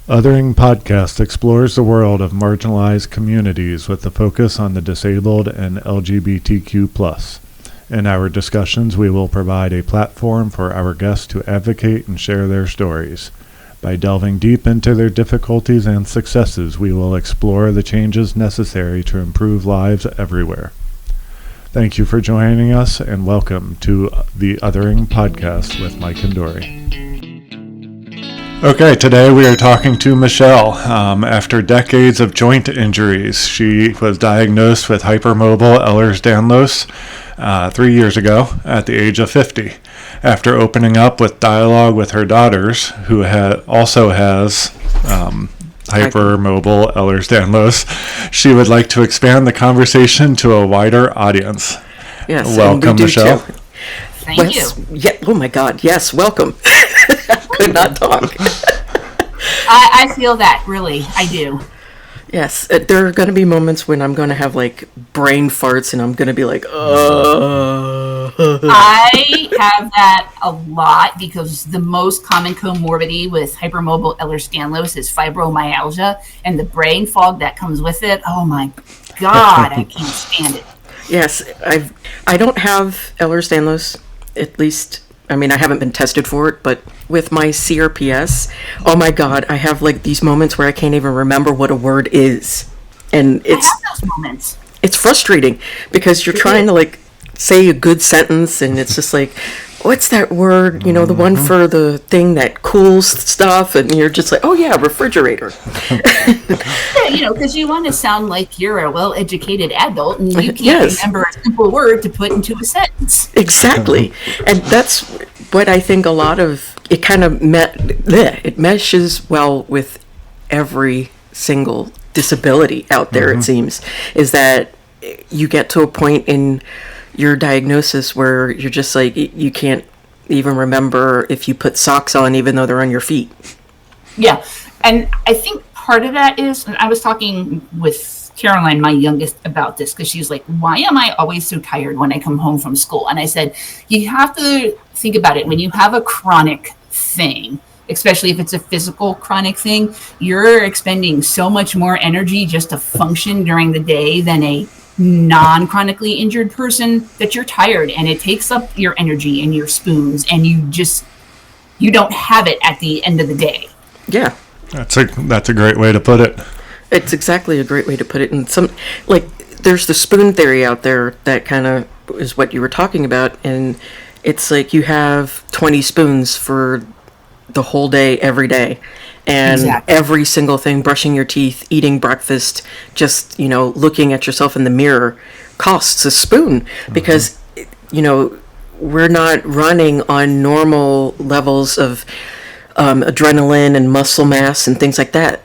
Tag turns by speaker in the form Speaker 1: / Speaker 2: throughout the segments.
Speaker 1: Othering Podcast explores the world of marginalized communities with a focus on the disabled and LGBTQ+. In our discussions, we will provide a platform for our guests to advocate and share their stories. By delving deep into their difficulties and successes, we will explore the changes necessary to improve lives everywhere. Thank you for joining us, and welcome to the Othering Podcast with Mike and Dory. Okay, today we are talking to Michele. After decades of joint injuries, she was diagnosed with hypermobile Ehlers Danlos 3 years ago at the age of 50. After opening up with dialogue with her daughters, who also has hypermobile Ehlers Danlos, she would like to expand the conversation to a wider audience.
Speaker 2: Yes,
Speaker 1: welcome, Michele.
Speaker 2: Thank you. Yeah, oh my God, yes, welcome. I could not talk.
Speaker 3: I feel that, really, I do.
Speaker 2: Yes, there are going to be moments when I'm going to have like brain farts and I'm going to be like,
Speaker 3: I have that a lot because the most common comorbidity with hypermobile Ehlers Danlos is fibromyalgia, and the brain fog that comes with it. Oh my God, I can't stand it.
Speaker 2: Yes, I don't have Ehlers Danlos, at least. I mean, I haven't been tested for it, but with my CRPS, oh my God, I have like these moments where I can't even remember what a word is. And
Speaker 3: I have those moments.
Speaker 2: It's frustrating because you're trying to like say a good sentence and it's just like, what's that word? You know, the one for the thing that cools stuff, and you're just like, oh yeah, refrigerator.
Speaker 3: Yeah, you know, because you want to sound like you're a well-educated adult and you can't remember a simple word to put into a sentence.
Speaker 2: Exactly. And that's what I think a lot of, it kind of it meshes well with every single disability out there, it seems, is that you get to a point in your diagnosis where you're just like, you can't even remember if you put socks on even though they're on your feet.
Speaker 3: Yeah, and I think part of that is, and I was talking with Caroline, my youngest, about this because she's like, why am I always so tired when I come home from school? And I said, you have to think about it. When you have a chronic thing, especially if it's a physical chronic thing, you're expending so much more energy just to function during the day than a non-chronically injured person, that you're tired and it takes up your energy and your spoons, and you don't have it at the end of the day.
Speaker 2: Yeah,
Speaker 1: That's a great way to put it.
Speaker 2: It's exactly a great way to put it. And some, like, there's the spoon theory out there that kind of is what you were talking about, and it's like you have 20 spoons for the whole day, every day. And every single thing, brushing your teeth, eating breakfast, just, you know, looking at yourself in the mirror costs a spoon because, you know, we're not running on normal levels of adrenaline and muscle mass and things like that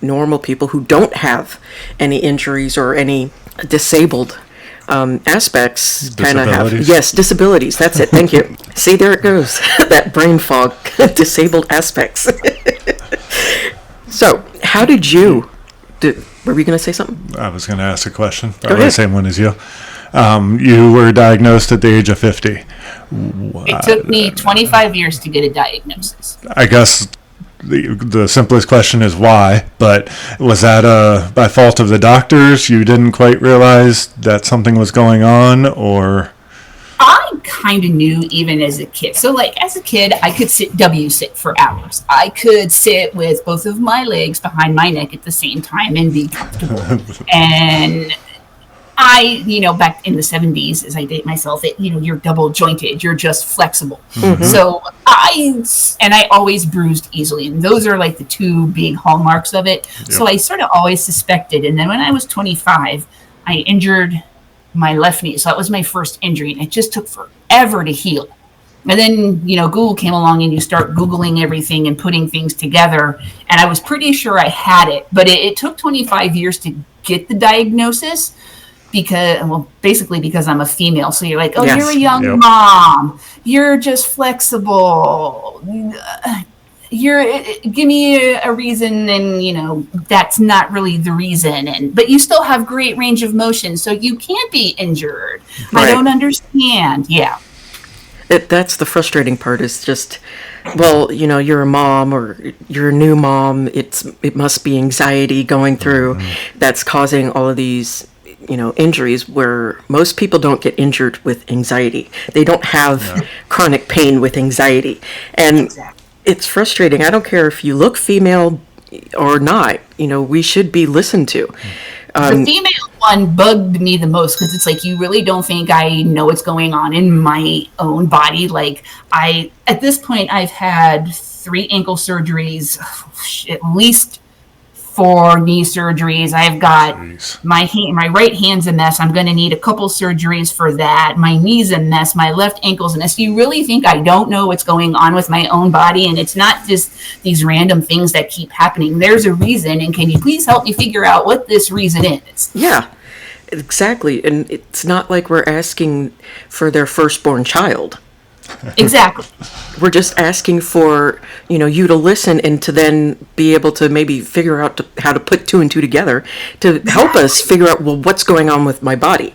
Speaker 2: normal people who don't have any injuries or any disabled aspects kind of have. Yes, disabilities. That's it. Thank you. See, there it goes. That brain fog, disabled aspects. So, how did you? Were we going to say something?
Speaker 1: I was going to ask a question.
Speaker 2: Go ahead.
Speaker 1: The same one as you. You were diagnosed at the age of 50.
Speaker 3: It took me 25 years to get a diagnosis.
Speaker 1: I guess the simplest question is why, but was that by fault of the doctors? You didn't quite realize that something was going on, or?
Speaker 3: I kind of knew even as a kid. So like as a kid, I could sit for hours. I could sit with both of my legs behind my neck at the same time and be comfortable. And I, you know, back in the 70s, as I date myself, you're double jointed. You're just flexible. So I always bruised easily. And those are like the two big hallmarks of it. Yep. So I sort of always suspected. And then when I was 25, I injured my left knee. So that was my first injury. And it just took forever to heal. And then, you know, Google came along and you start Googling everything and putting things together. And I was pretty sure I had it. But it took 25 years to get the diagnosis. Basically because I'm a female. So you're like, oh, yes. You're a young mom. You're just flexible. Give me a reason, and you know that's not really the reason. But you still have great range of motion, so you can't be injured. Right. I don't understand. Yeah.
Speaker 2: That's the frustrating part is just, well, you're a mom or you're a new mom. It must be anxiety going through that's causing all of these, injuries, where most people don't get injured with anxiety. They don't have chronic pain with anxiety. And it's frustrating. I don't care if you look female or not, we should be listened to.
Speaker 3: The female one bugged me the most because it's like, you really don't think I know what's going on in my own body. Like, at this point, I've had 3 ankle surgeries, at least 4 knee surgeries. I've got my right hand's a mess. I'm going to need a couple surgeries for that. My knee's a mess. My left ankle's a mess. You really think I don't know what's going on with my own body? And it's not just these random things that keep happening. There's a reason. And can you please help me figure out what this reason is?
Speaker 2: Yeah, exactly. And it's not like we're asking for their firstborn child.
Speaker 3: Exactly.
Speaker 2: We're just asking for, you to listen and to then be able to maybe figure out how to put 2 and 2 together to help us figure out, well, what's going on with my body.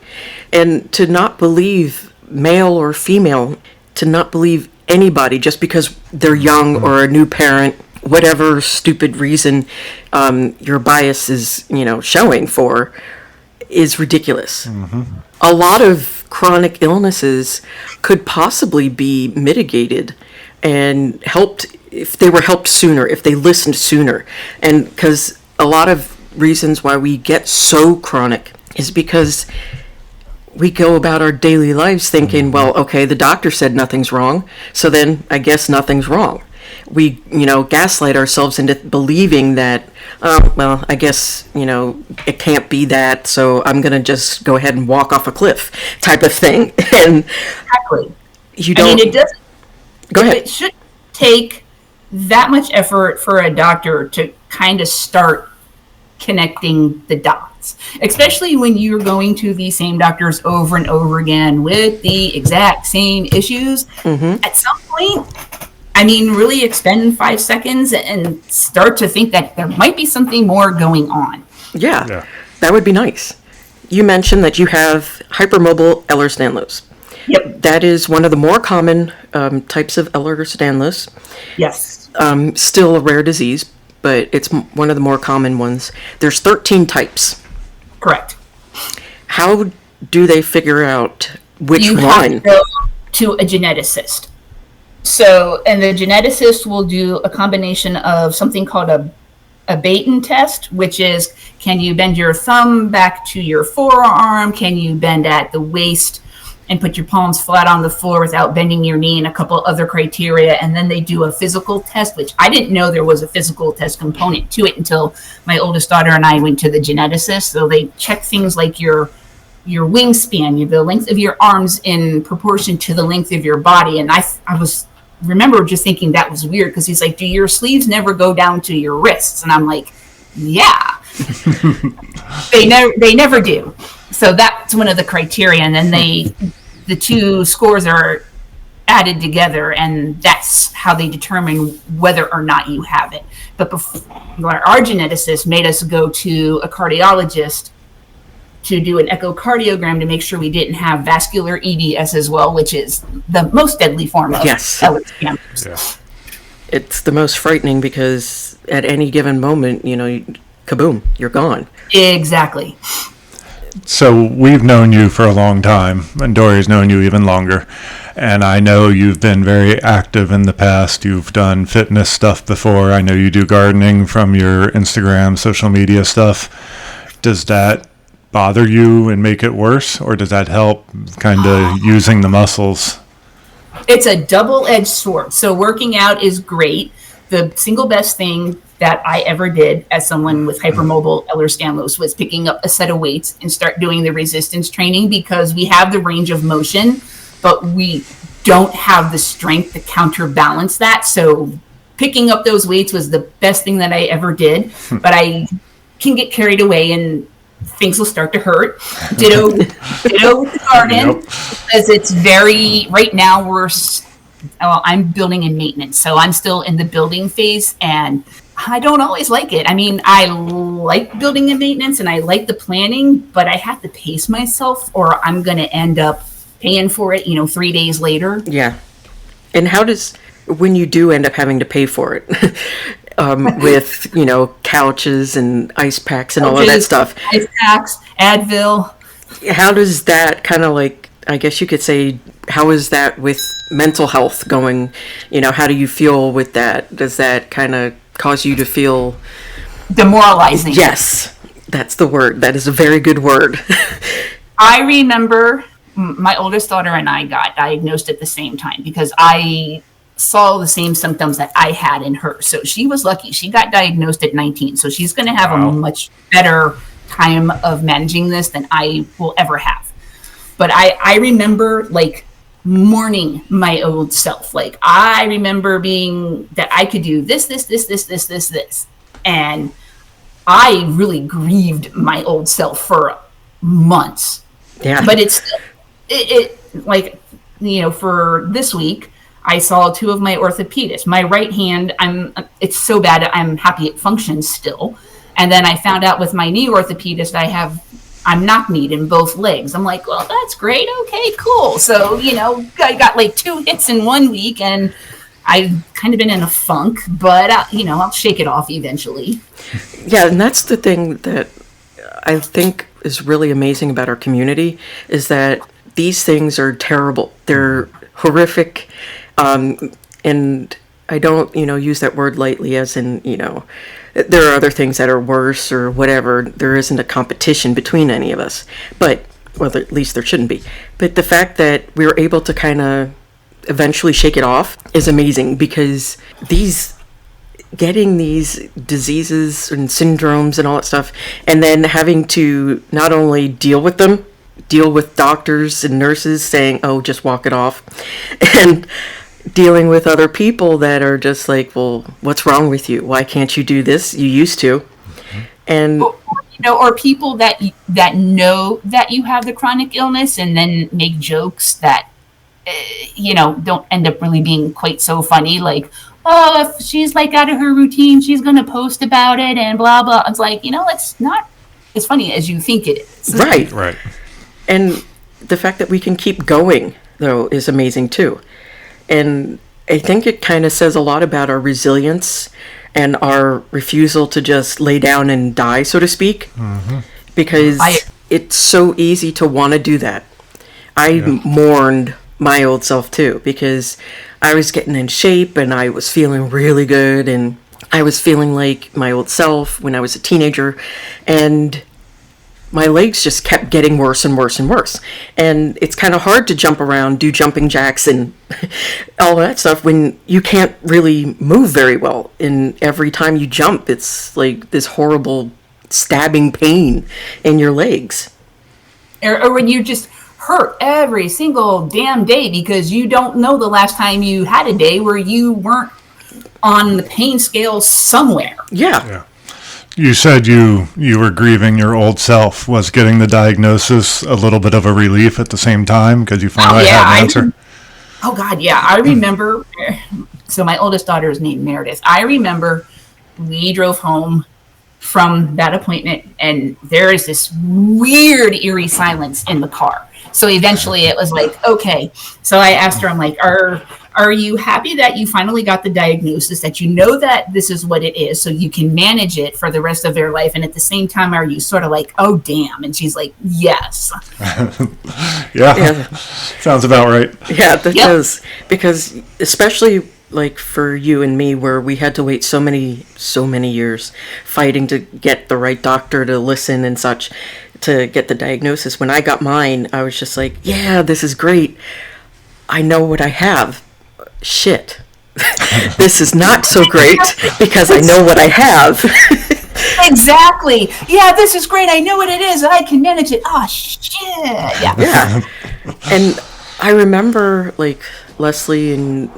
Speaker 2: And to not believe male or female, to not believe anybody just because they're young or a new parent, whatever stupid reason your bias is, showing for, is ridiculous. A lot of chronic illnesses could possibly be mitigated and helped if they were helped sooner, if they listened sooner. And because a lot of reasons why we get so chronic is because we go about our daily lives thinking, well, okay, the doctor said nothing's wrong, so then I guess nothing's wrong. We, gaslight ourselves into believing that, well, I guess, it can't be that, so I'm going to just go ahead and walk off a cliff type of thing. And
Speaker 3: exactly.
Speaker 2: It doesn't. Go ahead.
Speaker 3: It shouldn't take that much effort for a doctor to kind of start connecting the dots, especially when you're going to the same doctors over and over again with the exact same issues. At some point, really expend 5 seconds and start to think that there might be something more going on.
Speaker 2: Yeah, that would be nice. You mentioned that you have hypermobile Ehlers Danlos.
Speaker 3: Yep.
Speaker 2: That is one of the more common types of Ehlers Danlos.
Speaker 3: Yes.
Speaker 2: Still a rare disease, but it's one of the more common ones. There's 13 types.
Speaker 3: Correct.
Speaker 2: How do they figure out which
Speaker 3: one?
Speaker 2: You
Speaker 3: have to go to a geneticist. So, and the geneticist will do a combination of something called a Baton test, which is, can you bend your thumb back to your forearm? Can you bend at the waist and put your palms flat on the floor without bending your knee, and a couple other criteria? And then they do a physical test, which I didn't know there was a physical test component to it until my oldest daughter and I went to the geneticist. So they check things like your wingspan, the length of your arms in proportion to the length of your body. And I remember just thinking that was weird, because he's like, do your sleeves never go down to your wrists? And I'm like, yeah. they never do. So that's one of the criteria. And then the 2 scores are added together, and that's how they determine whether or not you have it. But our geneticist made us go to a cardiologist to do an echocardiogram to make sure we didn't have vascular EDS as well, which is the most deadly form of Ehlers Danlos.
Speaker 2: Yeah. It's the most frightening because at any given moment, kaboom, you're gone.
Speaker 3: Exactly.
Speaker 1: So we've known you for a long time, and Dory's known you even longer. And I know you've been very active in the past. You've done fitness stuff before. I know you do gardening from your Instagram, social media stuff. Does that bother you and make it worse, or does that help kind of using the muscles?
Speaker 3: It's a double-edged sword. So working out is great. The single best thing that I ever did as someone with hypermobile Ehlers Danlos was picking up a set of weights and start doing the resistance training, because we have the range of motion, but we don't have the strength to counterbalance that. So picking up those weights was the best thing that I ever did, but I can get carried away and things will start to hurt. Ditto with the garden, because it's very, right now I'm building and maintenance, so I'm still in the building phase, and I don't always like it. I like building and maintenance, and I like the planning, but I have to pace myself, or I'm going to end up paying for it, 3 days later.
Speaker 2: Yeah. And how does, when you do end up having to pay for it, with, couches and ice packs and all of that stuff,
Speaker 3: ice packs, Advil.
Speaker 2: how does that kind of like, I guess you could say, how is that with mental health going? How do you feel with that? Does that kind of cause you to feel
Speaker 3: demoralizing?
Speaker 2: Yes, that's the word. That is a very good word.
Speaker 3: I remember my oldest daughter and I got diagnosed at the same time because I saw the same symptoms that I had in her. So she was lucky. She got diagnosed at 19. So she's going to have a much better time of managing this than I will ever have. But I remember like mourning my old self. Like I remember being that I could do this. And I really grieved my old self for months.
Speaker 2: Yeah.
Speaker 3: But it's like, for this week, I saw two of my orthopedists. My right hand, it's so bad, I'm happy it functions still. And then I found out with my knee orthopedist, I'm knock-kneed in both legs. I'm like, well, that's great. Okay, cool. So, I got like 2 hits in 1 week and I've kind of been in a funk, but, I'll shake it off eventually.
Speaker 2: Yeah, and that's the thing that I think is really amazing about our community is that these things are terrible. They're horrific. And I don't, use that word lightly as in, there are other things that are worse or whatever. There isn't a competition between any of us. But, well, at least there shouldn't be. But the fact that we were able to kind of eventually shake it off is amazing because getting these diseases and syndromes and all that stuff, and then having to not only deal with them, deal with doctors and nurses saying, oh, just walk it off, and dealing with other people that are just like, well, what's wrong with you? Why can't you do this? You used to. And
Speaker 3: or people that know that you have the chronic illness and then make jokes that don't end up really being quite so funny, like, oh, if she's like out of her routine, she's going to post about it and blah, blah. It's like, it's not as funny as you think it is.
Speaker 2: Right. And the fact that we can keep going, though, is amazing, too. And I think it kind of says a lot about our resilience and our refusal to just lay down and die, so to speak. Mm-hmm. Because it's so easy to want to do that. I mourned my old self, too, because I was getting in shape and I was feeling really good and I was feeling like my old self when I was a teenager, and my legs just kept getting worse and worse and worse. And it's kind of hard to jump around, do jumping jacks and all that stuff when you can't really move very well. And every time you jump, it's like this horrible stabbing pain in your legs.
Speaker 3: Or when you just hurt every single damn day because you don't know the last time you had a day where you weren't on the pain scale somewhere.
Speaker 2: Yeah.
Speaker 1: You said you were grieving your old self. Was getting the diagnosis a little bit of a relief at the same time because you finally had an answer?
Speaker 3: Oh, God, yeah. I remember, so my oldest daughter is named Meredith. I remember we drove home from that appointment and there is this weird, eerie silence in the car. So eventually it was like, okay. So I asked her, I'm like, are you happy that you finally got the diagnosis, that you know that this is what it is so you can manage it for the rest of your life? And at the same time, are you sort of like, oh, damn? And she's like, yes.
Speaker 1: Yeah. Sounds about right.
Speaker 2: Yeah, that does. Because especially like for you and me, where we had to wait so many years fighting to get the right doctor to listen and such, to get the diagnosis. When I got mine, I was just like, yeah, this is great. I know what I have. Shit. This is not so great because I know what I have.
Speaker 3: Exactly. Yeah, this is great. I know what it is. I can manage it. Oh, shit.
Speaker 2: Yeah. And I remember like Leslie and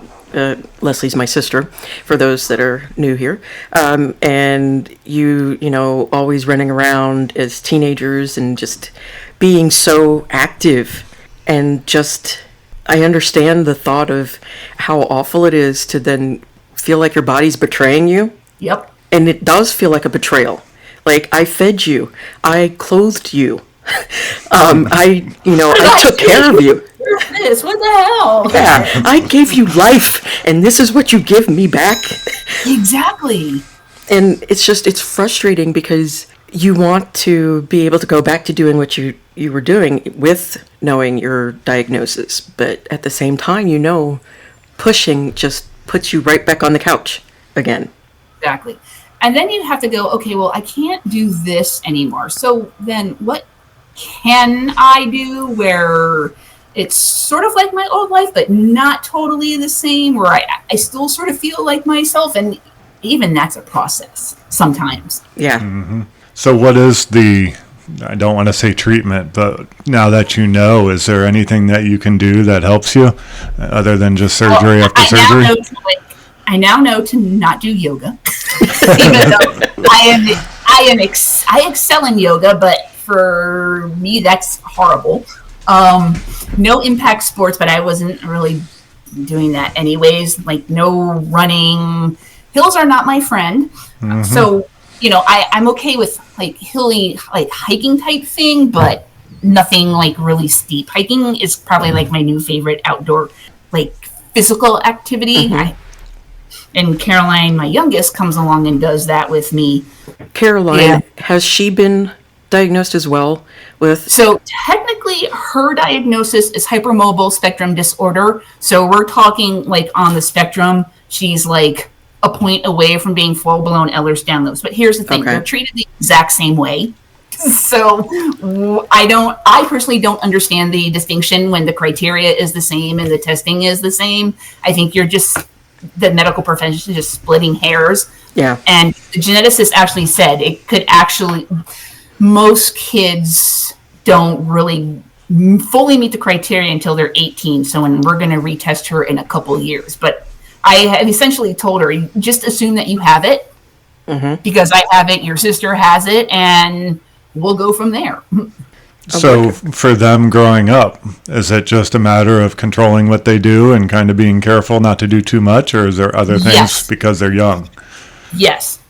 Speaker 2: Leslie's my sister, for those that are new here. And you know, always running around as teenagers and just being so active, and just, I understand the thought of how awful it is to then feel like your body's betraying you.
Speaker 3: Yep.
Speaker 2: And it does feel like a betrayal. Like, I fed you. I clothed you. I took care of you.
Speaker 3: this? What the hell?
Speaker 2: Yeah, I gave you life, and this is what you give me back.
Speaker 3: Exactly.
Speaker 2: And it's frustrating because you want to be able to go back to doing what you were doing with knowing your diagnosis, but at the same time, pushing just puts you right back on the couch again.
Speaker 3: Exactly. And then you have to go, okay, well, I can't do this anymore. So then what can I do where it's sort of like my old life, but not totally the same, where I still sort of feel like myself? And even that's a process sometimes.
Speaker 2: Yeah.
Speaker 1: Mm-hmm. So what is I don't want to say treatment, but now that you know, is there anything that you can do that helps you other than just surgery after surgery?
Speaker 3: I now know to not do yoga, even though I excel in yoga, but for me that's horrible. No impact sports, but I wasn't really doing that anyways. Like no running, hills are not my friend. Mm-hmm. So I'm okay with like hilly, like hiking type thing, but nothing like really steep. Hiking is probably like my new favorite outdoor like physical activity. Mm-hmm. And Caroline, my youngest, comes along and does that with me.
Speaker 2: Caroline, has she been diagnosed as well with?
Speaker 3: So technically her diagnosis is hypermobile spectrum disorder. So we're talking like on the spectrum, she's like a point away from being full-blown Ehlers Danlos. But here's the thing, they're treated the exact same way. So I personally don't understand the distinction when the criteria is the same and the testing is the same. I think the medical profession is just splitting hairs.
Speaker 2: Yeah.
Speaker 3: And the geneticist actually said most kids don't really fully meet the criteria until they're 18. So when we're going to retest her in a couple of years. But I have essentially told her, just assume that you have it, mm-hmm. because I have it, your sister has it, and we'll go from there.
Speaker 1: So for them growing up, is it just a matter of controlling what they do and kind of being careful not to do too much, or is there other things because they're young?
Speaker 3: Yes.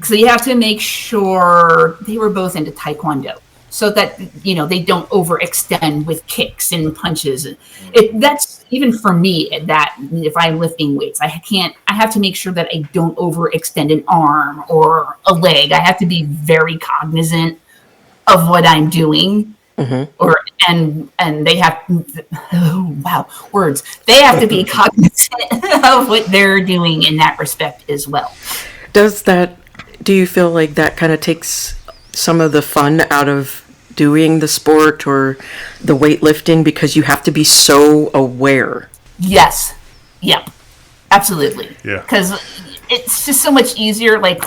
Speaker 3: So you have to make sure they were both into Taekwondo so that, they don't overextend with kicks and punches. That's even for me that if I'm lifting weights, I have to make sure that I don't overextend an arm or a leg. I have to be very cognizant of what I'm doing. Mm-hmm. And they have they have to be cognizant of what they're doing in that respect as well.
Speaker 2: Do you feel like that kind of takes some of the fun out of doing the sport or the weightlifting because you have to be so aware?
Speaker 3: Yes. Yep. Absolutely.
Speaker 1: Yeah.
Speaker 3: Because it's just so much easier. Like,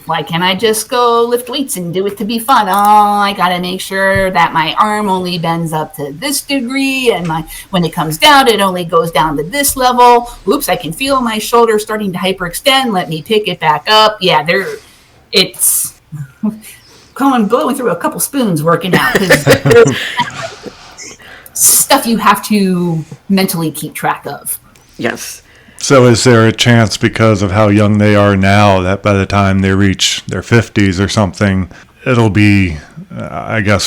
Speaker 3: why can't I just go lift weights and do it to be fun? Oh, I got to make sure that my arm only bends up to this degree, and when it comes down, it only goes down to this level. Oops, I can feel my shoulder starting to hyperextend. Let me pick it back up. Yeah, it's blowing through a couple spoons working out. Stuff you have to mentally keep track of.
Speaker 2: Yes.
Speaker 1: So is there a chance, because of how young they are now, that by the time they reach their 50s or something, it'll be,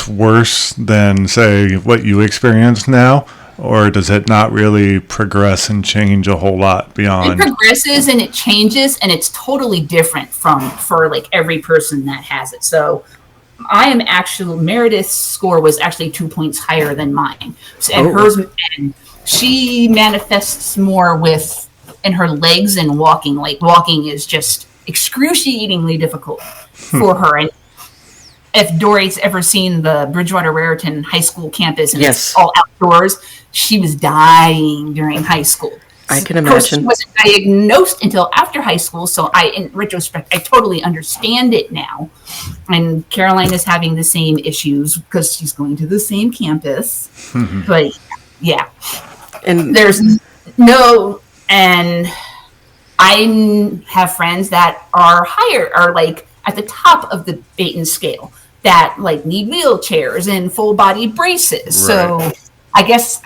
Speaker 1: worse than, say, what you experience now? Or does it not really progress and change a whole lot beyond?
Speaker 3: It progresses and it changes, and it's totally different for like every person that has it. So Meredith's score was actually 2 points higher than mine. And hers, and she manifests more in her legs and walking. Like walking is just excruciatingly difficult for her. And if Dory's ever seen the Bridgewater Raritan High School campus and it's all outdoors, she was dying during high school.
Speaker 2: I can imagine.
Speaker 3: Of course, she wasn't diagnosed until after high school, so in retrospect, I totally understand it now. And Caroline is having the same issues because she's going to the same campus. But yeah, and and I have friends that are like at the top of the Baton scale that like need wheelchairs and full body braces. Right. So I guess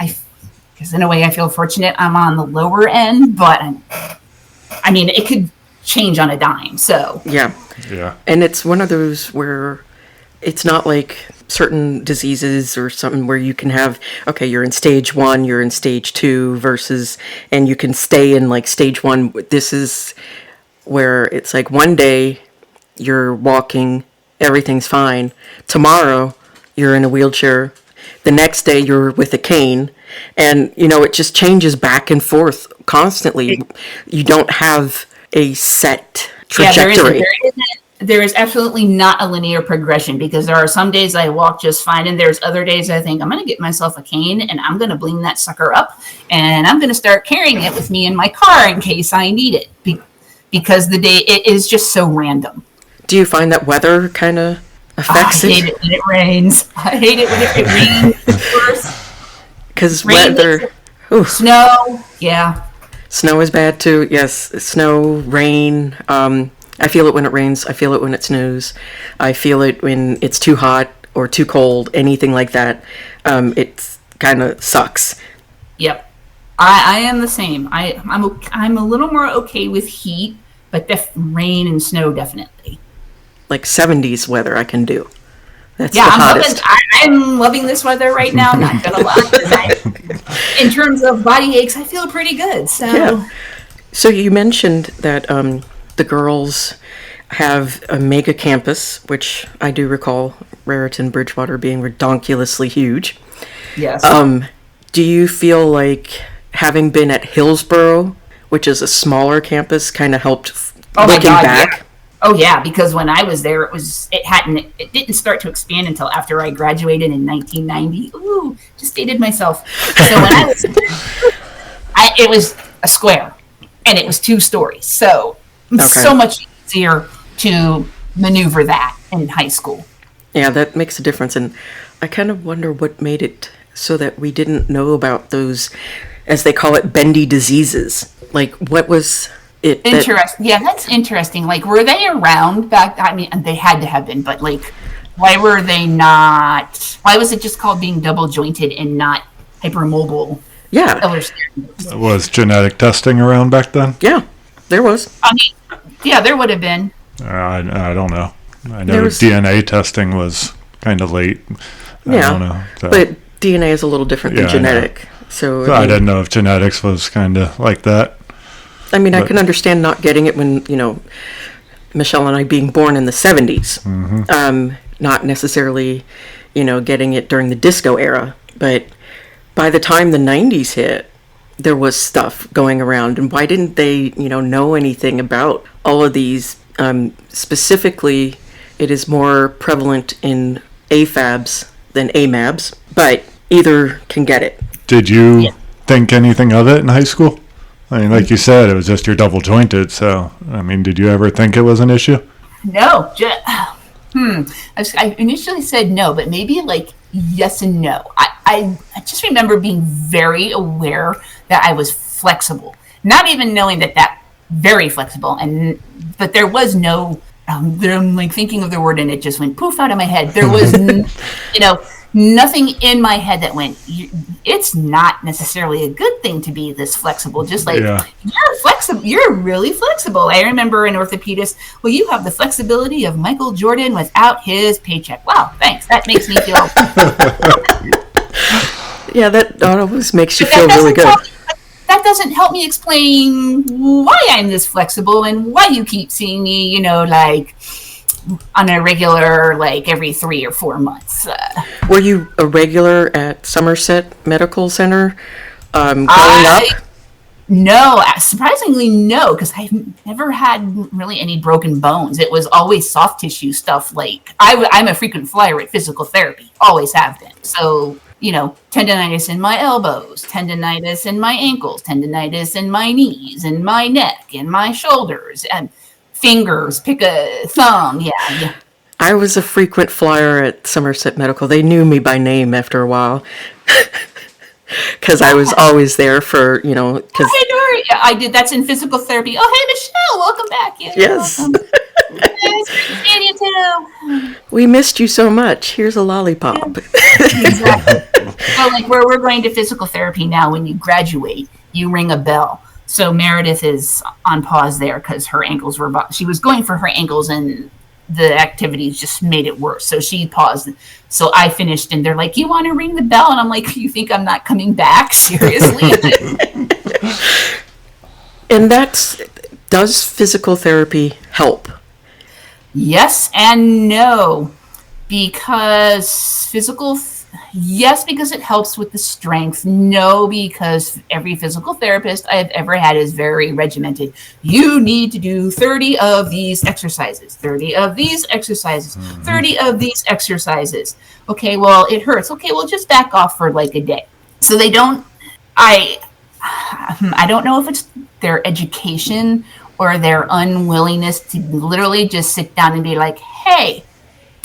Speaker 3: in a way I feel fortunate I'm on the lower end, but I mean, it could change on a dime. So
Speaker 2: yeah. And it's one of those where it's not like certain diseases or something where you can have, okay, you're in stage 1, you're in stage 2 versus, and you can stay in like stage 1. This is where it's like one day you're walking, everything's fine. Tomorrow you're in a wheelchair. The next day you're with a cane. And, it just changes back and forth constantly. You don't have a set trajectory.
Speaker 3: There is absolutely not a linear progression, because there are some days I walk just fine, and there's other days I think I'm going to get myself a cane and I'm going to bling that sucker up, and I'm going to start carrying it with me in my car in case I need it, because the day it is just so random.
Speaker 2: Do you find that weather kind of affects it?
Speaker 3: I hate it when it rains. I hate it when it rains first.
Speaker 2: Because weather,
Speaker 3: snow, yeah.
Speaker 2: Snow is bad too. Yes, snow, rain. I feel it when it rains. I feel it when it snows. I feel it when it's too hot or too cold. Anything like that. It kind of sucks.
Speaker 3: Yep, I am the same. I'm a little more okay with heat, but rain and snow definitely.
Speaker 2: Like 70s weather, I can do. That's
Speaker 3: yeah,
Speaker 2: the hottest.
Speaker 3: I'm loving this weather right now. Not gonna lie. In terms of body aches, I feel pretty good. So,
Speaker 2: yeah. So you mentioned that the girls have a mega campus, which I do recall Raritan Bridgewater being redonkulously huge.
Speaker 3: Yes.
Speaker 2: Do you feel like having been at Hillsborough, which is a smaller campus, kind of helped looking back?
Speaker 3: Yeah. Oh yeah, because when I was there, it didn't start to expand until after I graduated in 1990. Ooh, just dated myself. So when I was there, it was a square, and it was 2 stories. So so much easier to maneuver that in high school.
Speaker 2: Yeah, that makes a difference, and I kind of wonder what made it so that we didn't know about those, as they call it, bendy diseases. Like, what was it?
Speaker 3: Interesting. Yeah, that's interesting. Like, were they around back? I mean, they had to have been, but like, why were they not? Why was it just called being double jointed and not hypermobile?
Speaker 2: Yeah.
Speaker 3: Ehlers
Speaker 1: Danlos? Was genetic testing around back then?
Speaker 2: Yeah, there was.
Speaker 3: I mean, yeah, there would have been.
Speaker 1: I don't know. I know DNA testing was kind of late. I don't know. So.
Speaker 2: But DNA is a little different than genetic. So
Speaker 1: I didn't know if genetics was kind of like that.
Speaker 2: I mean, I can understand not getting it when, Michelle and I being born in the 70s. Mm-hmm. Not necessarily, getting it during the disco era. But by the time the 90s hit, there was stuff going around. And why didn't they, know anything about all of these? Specifically, it is more prevalent in AFABs than AMABs, but either can get it.
Speaker 1: Did you think anything of it in high school? I mean, like you said, it was just you're double jointed. So, I mean, did you ever think it was an issue?
Speaker 3: No. I initially said no, but maybe like yes and no. I just remember being very aware that I was flexible, not even knowing that very flexible. But there was no, I'm like thinking of the word and it just went poof out of my head. There was, nothing in my head that went, it's not necessarily a good thing to be this flexible. Just like, you're flexible, you're really flexible. I remember an orthopedist, well, you have the flexibility of Michael Jordan without his paycheck. Wow, thanks. That makes me feel.
Speaker 2: Yeah, that always makes you feel really good.
Speaker 3: That doesn't help me explain why I'm this flexible and why you keep seeing me, like on a regular, like every 3 or 4 months.
Speaker 2: Were you a regular at Somerset Medical Center growing up?
Speaker 3: No, surprisingly, no, because I've never had really any broken bones. It was always soft tissue stuff. Like I'm a frequent flyer at physical therapy, always have been. So, tendonitis in my elbows, tendonitis in my ankles, tendonitis in my knees, in my neck, in my shoulders, and fingers, pick a thumb. Yeah.
Speaker 2: I was a frequent flyer at Somerset Medical. They knew me by name after a while. Because I was always there for,
Speaker 3: Hey, Dory. Yeah, I did. That's in physical therapy. Oh, hey, Michelle. Welcome back. Yeah,
Speaker 2: yes.
Speaker 3: It's great to see you, too.
Speaker 2: We missed you so much. Here's a lollipop.
Speaker 3: Exactly. So, like, where we're going to physical therapy now, when you graduate, you ring a bell. So Meredith is on pause there because her ankles she was going for her ankles, and the activities just made it worse. So she paused. So I finished, and they're like, "You want to ring the bell?" And I'm like, "You think I'm not coming back? Seriously?"
Speaker 2: And does physical therapy help?
Speaker 3: Yes and no, because yes, because it helps with the strength. No, because every physical therapist I've ever had is very regimented. You need to do 30 of these exercises, 30 of these exercises, 30 of these exercises. Okay, well, it hurts. Okay, well, just back off for like a day. So they don't, I don't know if it's their education or their unwillingness to literally just sit down and be like, hey,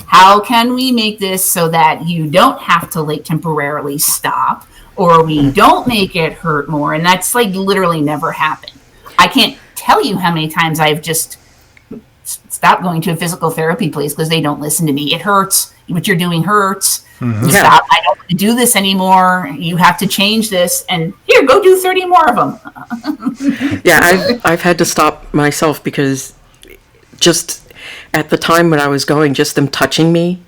Speaker 3: how can we make this so that you don't have to like temporarily stop, or we don't make it hurt more? And that's like literally never happened. I can't tell you how many times I've just stopped going to a physical therapy place because they don't listen to me. It hurts. What you're doing hurts. Stop. I don't want to do this anymore. You have to change this. And here, go do 30 more of them.
Speaker 2: Yeah, I've had to stop myself because just at the time when I was going, just them touching me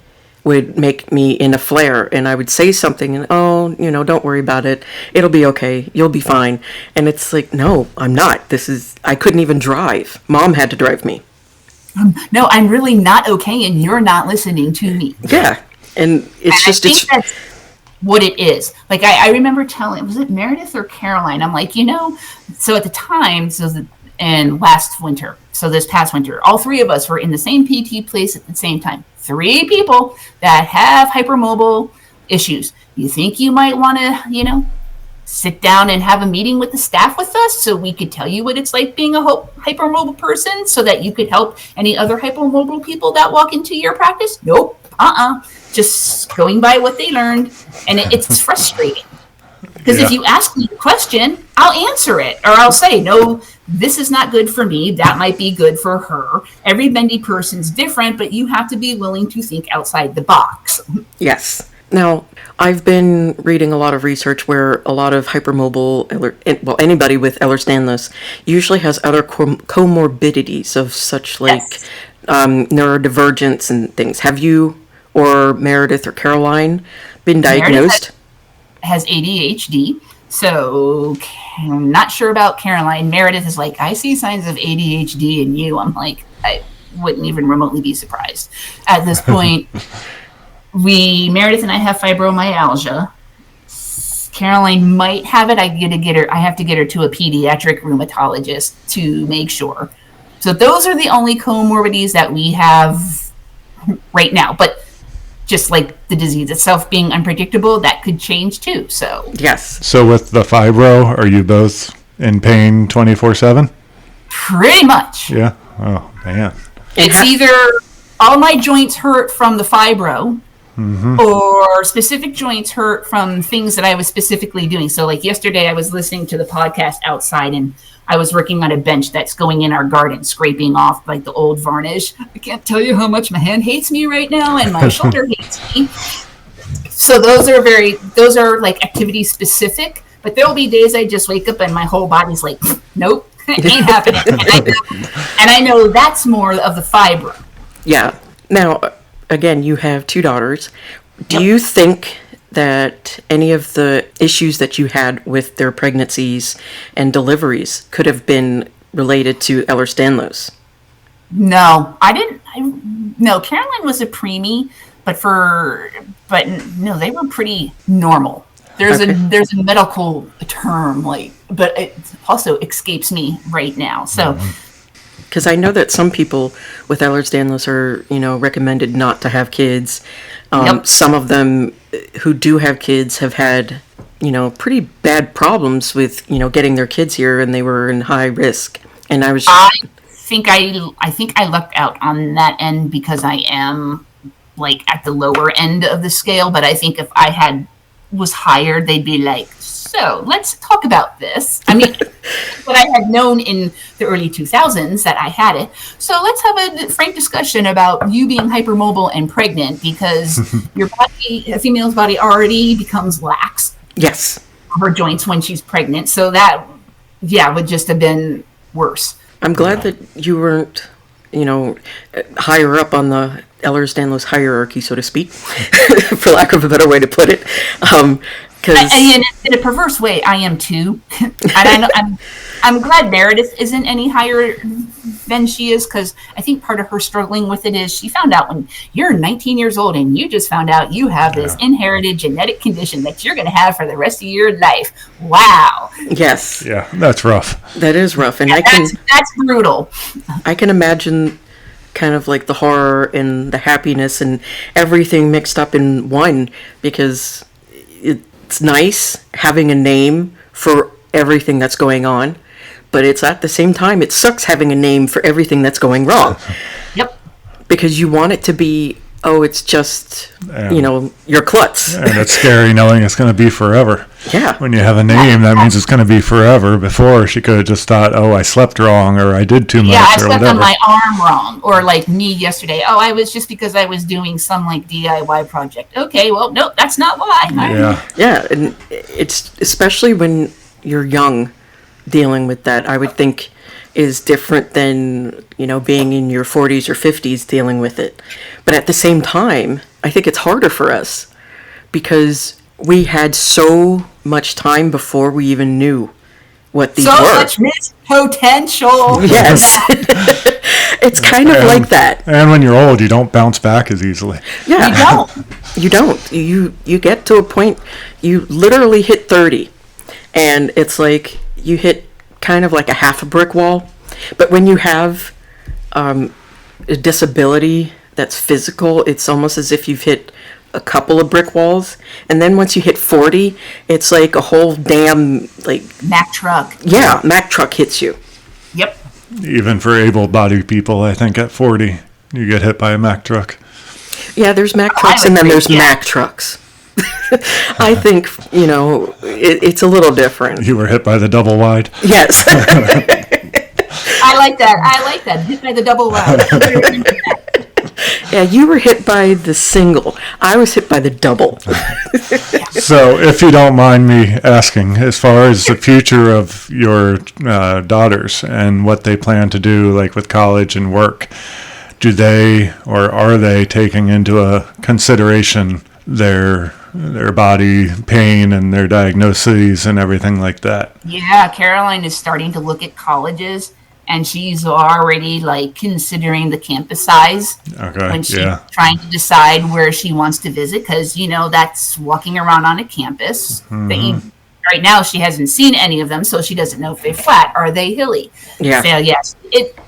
Speaker 2: would make me in a flare, and I would say something and, oh, don't worry about it. It'll be okay. You'll be fine. And it's like, no, I'm not. I couldn't even drive. Mom had to drive me.
Speaker 3: No, I'm really not okay, and you're not listening to me.
Speaker 2: Yeah. And it's
Speaker 3: that's what it is. Like, I remember telling, was it Meredith or Caroline? I'm like, so at the time, and last winter, so this past winter, all three of us were in the same PT place at the same time. 3 people that have hypermobile issues. You think you might want to, sit down and have a meeting with the staff with us so we could tell you what it's like being a hypermobile person so that you could help any other hypermobile people that walk into your practice? Nope. Just going by what they learned. And it's frustrating. Because if you ask me a question, I'll answer it. Or I'll say, no, this is not good for me. That might be good for her. Every bendy person's different, but you have to be willing to think outside the box.
Speaker 2: Yes. Now, I've been reading a lot of research where a lot of hypermobile, anybody with Ehlers Danlos usually has other comorbidities of such like neurodivergence and things. Have you or Meredith or Caroline been diagnosed?
Speaker 3: Meredith has ADHD, so I'm not sure about Caroline. Meredith is like, I see signs of ADHD in you. I'm like, I wouldn't even remotely be surprised. At this point, Meredith and I have fibromyalgia. Caroline might have it. I have to get her to a pediatric rheumatologist to make sure. So those are the only comorbidities that we have right now. But just like the disease itself being unpredictable, that could change too. So
Speaker 2: yes.
Speaker 1: So with the fibro, are you both in pain 24/7?
Speaker 3: Pretty much.
Speaker 1: Yeah. Oh man.
Speaker 3: It's either all my joints hurt from the fibro, or specific joints hurt from things that I was specifically doing. So like yesterday I was listening to the podcast outside and I was working on a bench that's going in our garden, scraping off like the old varnish. I can't tell you how much my hand hates me right now and my shoulder hates me. So those are like activity specific, but there'll be days I just wake up and my whole body's like, nope, it ain't happening. And I know that's more of the fibro.
Speaker 2: Yeah. Now, again, you have 2 daughters. Do you think that any of the issues that you had with their pregnancies and deliveries could have been related to Ehlers Danlos?
Speaker 3: No, I didn't. No, Caroline was a preemie, but no, they were pretty normal. There's a medical term, but it also escapes me right now. So.
Speaker 2: Because I know that some people with Ehlers Danlos are, recommended not to have kids. Some of them who do have kids have had, pretty bad problems with, getting their kids here, and they were in high risk. And I
Speaker 3: think I lucked out on that end because I am like at the lower end of the scale. But I think if I was hired, they'd be like, so let's talk about this. I mean, what I had known in the early 2000s that I had it. So let's have a frank discussion about you being hypermobile and pregnant because your body, a female's body already becomes lax.
Speaker 2: Yes.
Speaker 3: Her joints when she's pregnant. So that, would just have been worse.
Speaker 2: I'm glad that you weren't higher up on the Ehlers Danlos hierarchy, so to speak, for lack of a better way to put it.
Speaker 3: In a perverse way, I am too. And I'm glad Meredith isn't any higher than she is, because I think part of her struggling with it is she found out when you're 19 years old and you just found out you have this inherited genetic condition that you're going to have for the rest of your life. Wow.
Speaker 2: Yes.
Speaker 1: Yeah, that's rough.
Speaker 2: That is rough. And
Speaker 3: that's brutal.
Speaker 2: I can imagine kind of like the horror and the happiness and everything mixed up in one, because it's nice having a name for everything that's going on, but it's at the same time, it sucks having a name for everything that's going wrong.
Speaker 3: Yep.
Speaker 2: Because you want it to be, it's just, your klutz.
Speaker 1: And it's scary knowing it's going to be forever.
Speaker 2: Yeah.
Speaker 1: When you have a name, that means it's going to be forever. Before, she could have just thought, I slept wrong, or I did too much,
Speaker 3: I
Speaker 1: or
Speaker 3: slept
Speaker 1: whatever.
Speaker 3: on my arm wrong. Or like me yesterday. I was just because I was doing some like DIY project. Okay, well, no, that's not why.
Speaker 1: Yeah.
Speaker 2: Yeah, and it's especially when you're young, dealing with that, I would think is different than, being in your 40s or 50s dealing with it. But at the same time, I think it's harder for us because we had so much time before we even knew what these were.
Speaker 3: So much missed potential.
Speaker 2: Yes. It's kind of like that.
Speaker 1: And when you're old, you don't bounce back as easily.
Speaker 2: Yeah.
Speaker 3: You don't.
Speaker 2: You don't. You get to a point, you literally hit 30, and it's like you hit kind of like a half a brick wall. But when you have a disability that's physical, it's almost as if you've hit a couple of brick walls. And then once you hit 40, it's like a whole damn, like...
Speaker 3: Mack truck.
Speaker 2: Yeah, Mack truck hits you.
Speaker 3: Yep.
Speaker 1: Even for able-bodied people, I think at 40, you get hit by a Mack truck.
Speaker 2: Yeah, there's Mack trucks and then there's Mack trucks. I think, it's a little different.
Speaker 1: You were hit by the double wide?
Speaker 2: Yes.
Speaker 3: I like that. Hit by the double wide.
Speaker 2: Yeah, you were hit by the single. I was hit by the double.
Speaker 1: So, if you don't mind me asking, as far as the future of your daughters and what they plan to do, like with college and work, do they or are they taking into a consideration their body pain and their diagnoses and everything like that?
Speaker 3: Yeah, Caroline is starting to look at colleges, and she's already like considering the campus size when she's trying to decide where she wants to visit, because that's walking around on a campus.
Speaker 1: Mm-hmm.
Speaker 3: Right now she hasn't seen any of them, so she doesn't know if they're flat. Are they hilly?
Speaker 2: Yeah.
Speaker 3: So yes,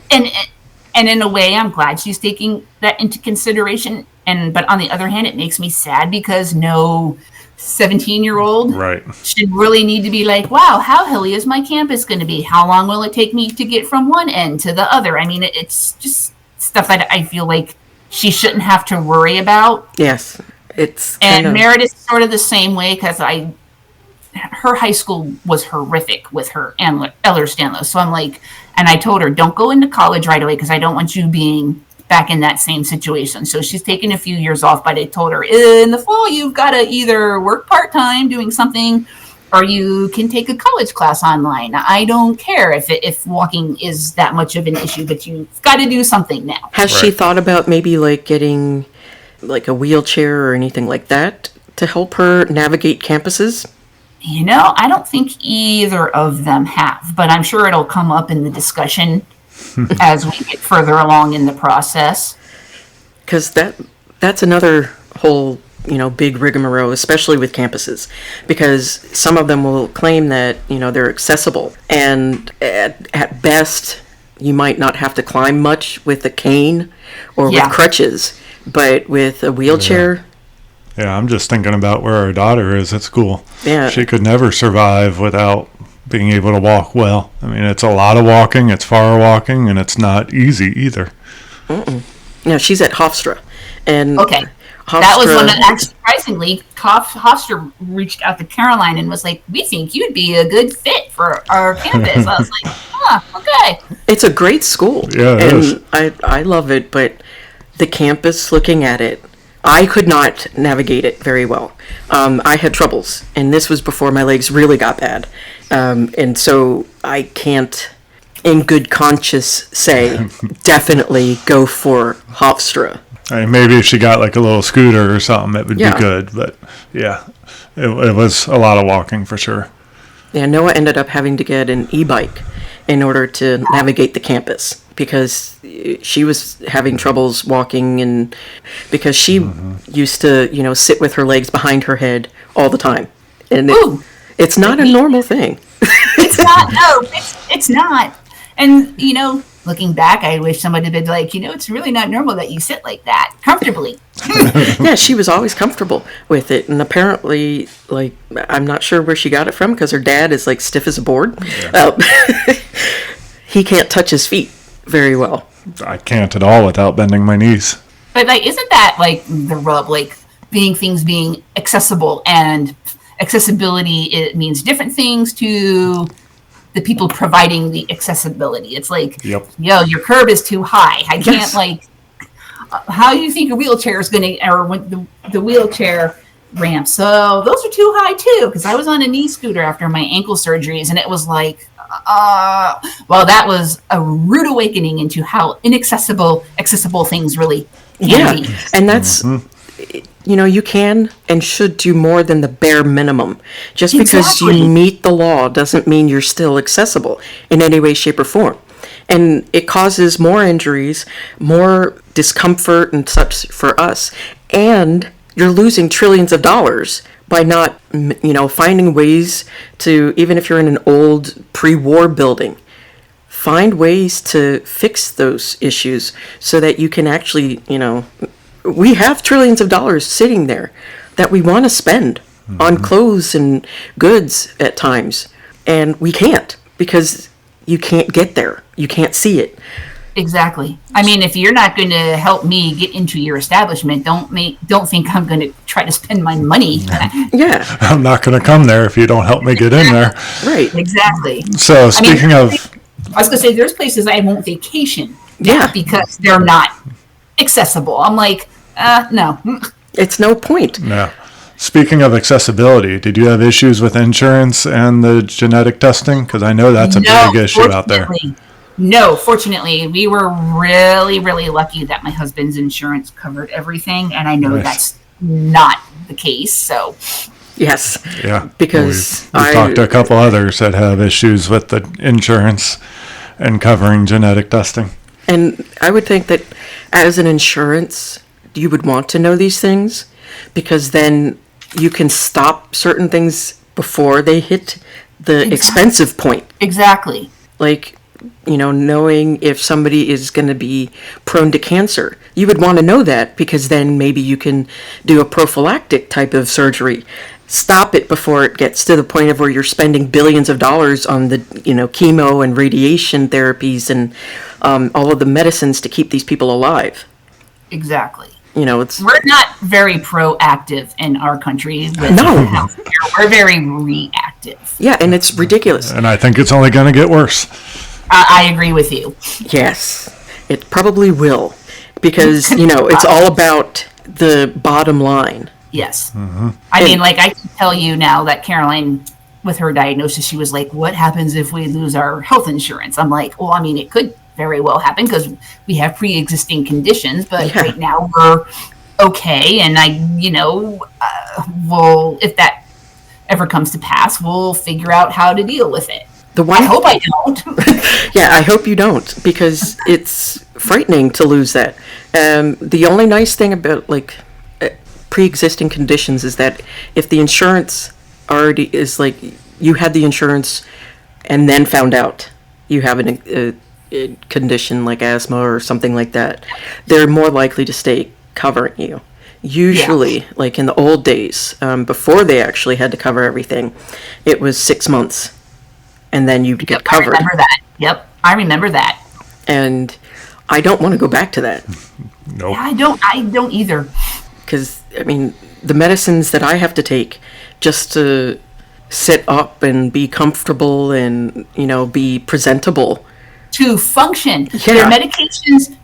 Speaker 3: and in a way, I'm glad she's taking that into consideration. But on the other hand, it makes me sad because no 17-year-old should really need to be like, wow, how hilly is my campus going to be? How long will it take me to get from one end to the other? I mean, it's just stuff that I feel like she shouldn't have to worry about.
Speaker 2: Yes.
Speaker 3: And Meredith's sort of the same way, because her high school was horrific with her Ehlers Danlos. So I'm like, and I told her, don't go into college right away because I don't want you being back in that same situation. So she's taken a few years off, but I told her in the fall, you've got to either work part-time doing something, or you can take a college class online. I don't care if walking is that much of an issue, but you've got to do something now.
Speaker 2: Has she thought about maybe like getting like a wheelchair or anything like that to help her navigate campuses?
Speaker 3: I don't think either of them have, but I'm sure it'll come up in the discussion as we get further along in the process.
Speaker 2: Because that's another whole, big rigmarole, especially with campuses, because some of them will claim that, they're accessible. And at best, you might not have to climb much with a cane or with crutches, but with a wheelchair...
Speaker 1: Yeah, I'm just thinking about where our daughter is at school.
Speaker 2: Yeah.
Speaker 1: She could never survive without being able to walk well. I mean, it's a lot of walking, it's far walking, and it's not easy either.
Speaker 2: No, she's at Hofstra. And
Speaker 3: okay.
Speaker 2: Hofstra,
Speaker 3: that was one that, surprisingly, Hofstra reached out to Caroline and was like, we think you'd be a good fit for our campus. I was like, okay.
Speaker 2: It's a great school.
Speaker 1: Yeah, it is.
Speaker 2: I love it, but the campus, looking at it, I could not navigate it very well. I had troubles, and this was before my legs really got bad. And so I can't in good conscience say, definitely go for Hofstra.
Speaker 1: I mean, maybe if she got like a little scooter or something, it would be good. But yeah, it was a lot of walking for sure.
Speaker 2: Yeah, Noah ended up having to get an e-bike in order to navigate the campus because she was having troubles walking, and because she used to, sit with her legs behind her head all the time. And it's not a normal thing.
Speaker 3: It's not. No, it's not. And, looking back, I wish somebody had been like, it's really not normal that you sit like that comfortably.
Speaker 2: Yeah, she was always comfortable with it. And apparently, I'm not sure where she got it from because her dad is stiff as a board. Yeah. He can't touch his feet very well.
Speaker 1: I can't at all without bending my knees.
Speaker 3: But isn't that the rub? Things being accessible, and accessibility, it means different things to the people providing the accessibility. It's your curb is too high. I can't how do you think a wheelchair is going to, or the wheelchair ramp? So those are too high too, because I was on a knee scooter after my ankle surgeries, and it was that was a rude awakening into how accessible things really can be.
Speaker 2: And that's, you can and should do more than the bare minimum. Just because you meet the law doesn't mean you're still accessible in any way, shape, or form. And it causes more injuries, more discomfort and such for us. And you're losing trillions of dollars by not, finding ways to, even if you're in an old pre-war building, find ways to fix those issues so that you can actually, we have trillions of dollars sitting there that we want to spend on clothes and goods at times. And we can't, because you can't get there. You can't see it.
Speaker 3: Exactly. I mean, if you're not going to help me get into your establishment, don't think I'm going to try to spend my money.
Speaker 2: Yeah.
Speaker 1: I'm not going to come there if you don't help me get in there.
Speaker 2: Right.
Speaker 3: Exactly.
Speaker 1: So speaking of...
Speaker 3: I was going to say, there's places I won't vacation.
Speaker 2: Yeah.
Speaker 3: Because they're not accessible. I'm no.
Speaker 2: It's no point.
Speaker 1: No. Speaking of accessibility, did you have issues with insurance and the genetic testing? Because I know that's a big issue out there.
Speaker 3: No, fortunately, we were really, really lucky that my husband's insurance covered everything, and I know that's not the case. So,
Speaker 2: yes,
Speaker 1: yeah,
Speaker 2: because
Speaker 1: we talked to a couple others that have issues with the insurance and covering genetic testing.
Speaker 2: And I would think that as an insurance, you would want to know these things, because then you can stop certain things before they hit the expensive point.
Speaker 3: Exactly.
Speaker 2: Knowing if somebody is going to be prone to cancer. You would want to know that, because then maybe you can do a prophylactic type of surgery. Stop it before it gets to the point of where you're spending billions of dollars on the, chemo and radiation therapies and all of the medicines to keep these people alive.
Speaker 3: Exactly.
Speaker 2: We're
Speaker 3: not very proactive in our country with healthcare. We're very reactive.
Speaker 2: Yeah, and it's ridiculous.
Speaker 1: And I think it's only going to get worse.
Speaker 3: I agree with you.
Speaker 2: Yes, it probably will, because, it's all about the bottom line.
Speaker 3: Yes. Mm-hmm. I mean, I can tell you now that Caroline, with her diagnosis, she was like, what happens if we lose our health insurance? I'm like, well, I mean, it could very well happen because we have pre-existing conditions, but right now we're okay. And if that ever comes to pass, we'll figure out how to deal with it. I hope I don't.
Speaker 2: Yeah, I hope you don't, because it's frightening to lose that. The only nice thing about pre-existing conditions is that if the insurance already is you had the insurance and then found out you have a condition like asthma or something like that, they're more likely to stay covering you. Usually, in the old days, before they actually had to cover everything, it was 6 months. And then you get covered.
Speaker 3: I remember that. Yep, I remember that.
Speaker 2: And I don't want to go back to that.
Speaker 1: Nope.
Speaker 3: Yeah, I don't either.
Speaker 2: Because, the medicines that I have to take just to sit up and be comfortable and, be presentable.
Speaker 3: To function.
Speaker 2: Yeah.
Speaker 3: Their medications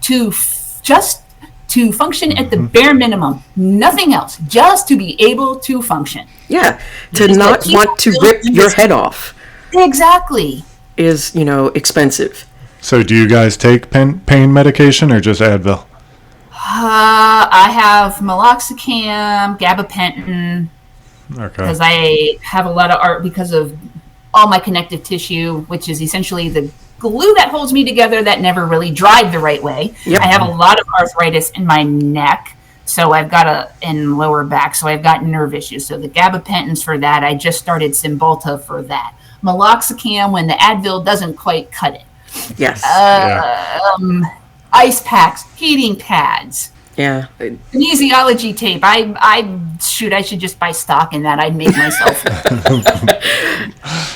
Speaker 3: just to function at the bare minimum. Nothing else. Just to be able to function.
Speaker 2: Yeah. To not want to rip your head off.
Speaker 3: Exactly.
Speaker 2: Is, expensive.
Speaker 1: So do you guys take pain medication or just Advil?
Speaker 3: I have meloxicam, gabapentin,
Speaker 1: Okay.
Speaker 3: because I have a lot of art because of all my connective tissue, which is essentially the glue that holds me together that never really dried the right way.
Speaker 2: Yep.
Speaker 3: I have a lot of arthritis in my neck, so I've got in lower back, so I've got nerve issues. So the gabapentins for that. I just started Cymbalta for that. Meloxicam when the Advil doesn't quite cut it.
Speaker 2: Yes.
Speaker 3: Ice packs, heating pads.
Speaker 2: Yeah.
Speaker 3: Kinesiology tape. I should just buy stock in that. I'd make myself.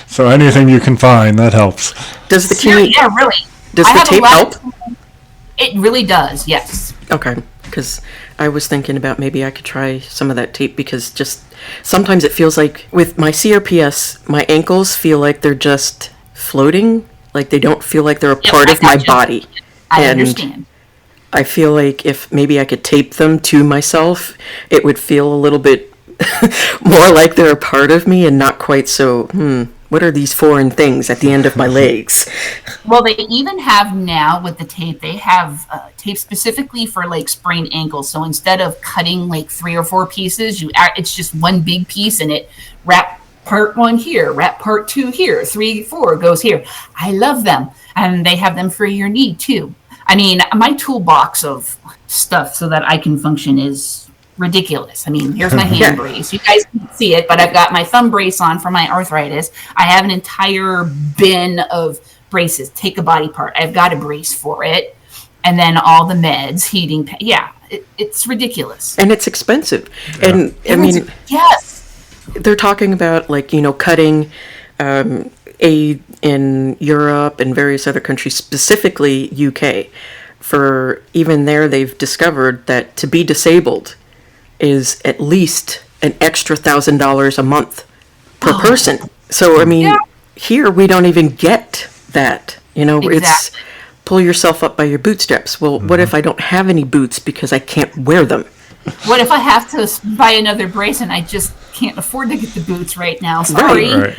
Speaker 1: So anything you can find, that helps.
Speaker 2: Does the
Speaker 3: Yeah, really.
Speaker 2: Does the tape help?
Speaker 3: It really does, yes.
Speaker 2: Okay, because I was thinking about maybe I could try some of that tape, because just sometimes it feels like with my CRPS, my ankles feel like they're just floating, like they don't feel like they're a part of my body.
Speaker 3: I understand.
Speaker 2: I feel like if maybe I could tape them to myself, it would feel a little bit more like they're a part of me and not quite so, what are these foreign things at the end of my legs?
Speaker 3: Well, they even have now with the tape, they have tape specifically for like sprained ankles. So instead of cutting like 3 or 4 pieces, it's just one big piece, and it wrap part 1 here, wrap part 2 here, 3, 4 goes here. I love them. And they have them for your knee too. I mean, my toolbox of stuff so that I can function is ridiculous. I mean, here's my hand brace. You guys can't see it, but I've got my thumb brace on for my arthritis. I have an entire bin of braces. Take a body part. I've got a brace for it. And then all the meds, heating. It's ridiculous.
Speaker 2: And it's expensive. Yeah. And I mean,
Speaker 3: yes,
Speaker 2: they're talking about like, cutting aid in Europe and various other countries, specifically UK. For even there, they've discovered that to be disabled is at least an extra $1,000 a month per person. So, I mean, here we don't even get that.
Speaker 3: Exactly.
Speaker 2: It's pull yourself up by your bootstraps. Well, what if I don't have any boots because I can't wear them?
Speaker 3: What if I have to buy another brace and I just can't afford to get the boots right now? Sorry.
Speaker 1: Right.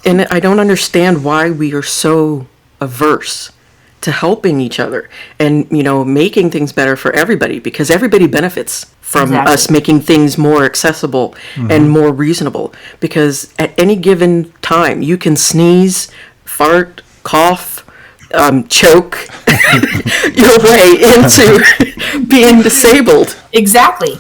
Speaker 2: And I don't understand why we are so averse to helping each other and, making things better for everybody, because everybody benefits from us making things more accessible and more reasonable. Because at any given time, you can sneeze, fart, cough, choke your way into being disabled.
Speaker 3: Exactly.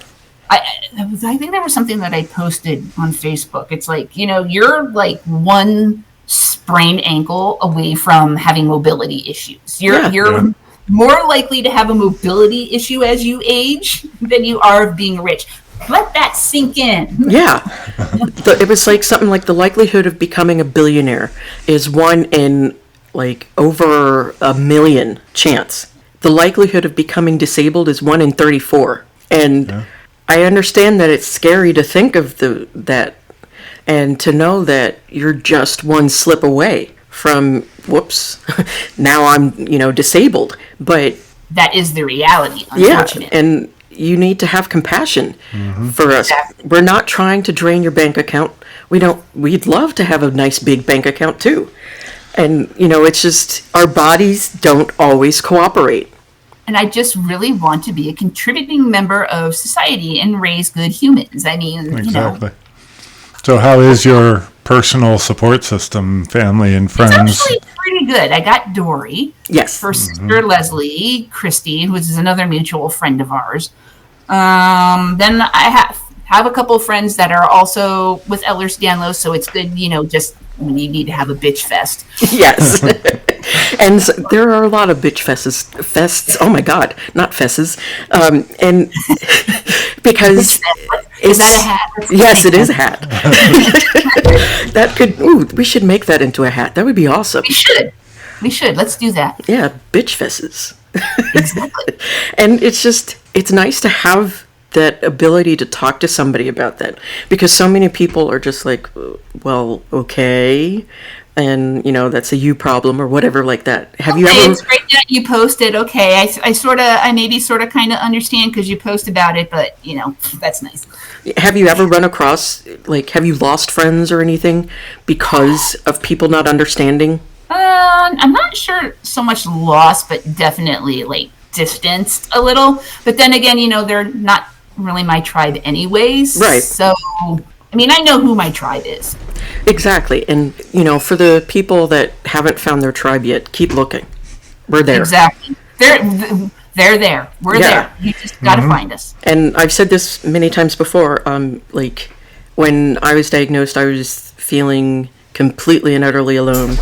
Speaker 3: I think there was something that I posted on Facebook. It's like, you're like one sprained ankle away from having mobility issues. You're more likely to have a mobility issue as you age than you are of being rich. Let that sink in.
Speaker 2: Yeah. It was like something like the likelihood of becoming a billionaire is 1 in like over 1 million chance. The likelihood of becoming disabled is 1 in 34. And I understand that it's scary to think of that and to know that you're just one slip away from, whoops, now I'm, disabled. But
Speaker 3: that is the reality, unfortunately.
Speaker 2: Yeah, and you need to have compassion for us. Exactly. We're not trying to drain your bank account. We'd love to have a nice big bank account too. And, it's just our bodies don't always cooperate.
Speaker 3: And I just really want to be a contributing member of society and raise good humans. I mean,
Speaker 1: exactly. So how is your personal support system, family and friends?
Speaker 3: It's actually pretty good. I got Dory.
Speaker 2: Yes.
Speaker 3: For sister Leslie, Christy, who is another mutual friend of ours. Then I have a couple of friends that are also with Ehlers Danlos, so it's good, just when you need to have a bitch fest.
Speaker 2: Yes. And there are a lot of bitch fests. Oh my God, not fesses. And because
Speaker 3: is that a hat?
Speaker 2: Yes, it is a hat. We should make that into a hat. That would be awesome.
Speaker 3: We should. Let's do that.
Speaker 2: Yeah, bitch fesses.
Speaker 3: Exactly.
Speaker 2: And it's nice to have that ability to talk to somebody about that, because so many people are just like, well, okay, and that's a you problem or whatever like that. Have you ever?
Speaker 3: It's great that you posted. Okay, I maybe sort of kind of understand because you post about it, but that's nice.
Speaker 2: Have you ever run across have you lost friends or anything because of people not understanding?
Speaker 3: I'm not sure so much lost, but definitely like distanced a little. But then again, they're not really my tribe anyways.
Speaker 2: Right.
Speaker 3: So, I mean, I know who my tribe is.
Speaker 2: Exactly. And, for the people that haven't found their tribe yet, keep looking. We're there.
Speaker 3: Exactly. They're there. We're there. You just got to find us.
Speaker 2: And I've said this many times before. Like, when I was diagnosed, I was feeling completely and utterly alone.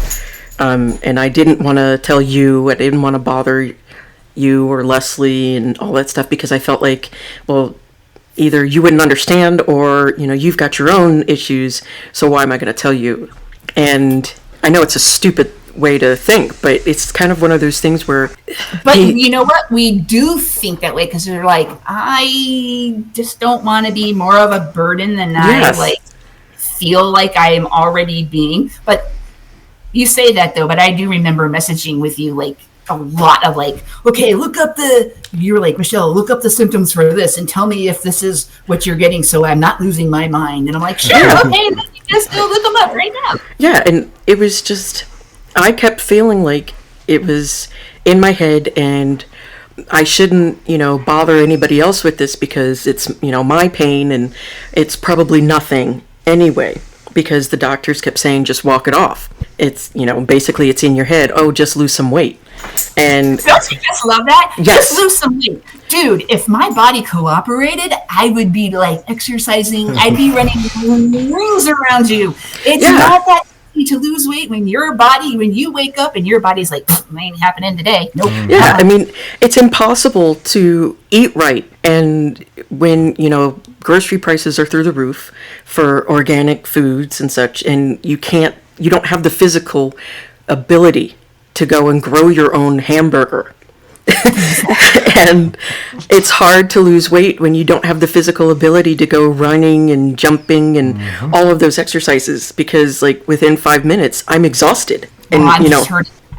Speaker 2: And I didn't want to tell you, I didn't want to bother you or Leslie and all that stuff, because I felt like, well, either you wouldn't understand or, you've got your own issues, so why am I going to tell you? And I know it's a stupid way to think, but it's kind of one of those things where...
Speaker 3: But you know what? We do think that way because they're like, I just don't want to be more of a burden than
Speaker 2: Yes.
Speaker 3: I like feel like I am already being. But you say that though, but I do remember messaging with you like a lot of like, okay, you're like, Michelle, look up the symptoms for this and tell me if this is what you're getting so I'm not losing my mind. And I'm like, sure, okay, just go look them up right now.
Speaker 2: Yeah, and it was just, I kept feeling like it was in my head and I shouldn't, bother anybody else with this because it's, my pain and it's probably nothing anyway, because the doctors kept saying, just walk it off. It's, basically it's in your head. Oh, just lose some weight. And
Speaker 3: don't you just love that?
Speaker 2: Yes.
Speaker 3: Just lose some weight. Dude, if my body cooperated, I would be like exercising. I'd be running rings around you. It's not that easy to lose weight when you wake up and your body's like, it ain't happening today. Nope.
Speaker 2: Yeah, I mean, it's impossible to eat right. And when, grocery prices are through the roof for organic foods and such, and you don't have the physical ability to go and grow your own hamburger. And it's hard to lose weight when you don't have the physical ability to go running and jumping and all of those exercises, because like within 5 minutes I'm exhausted. And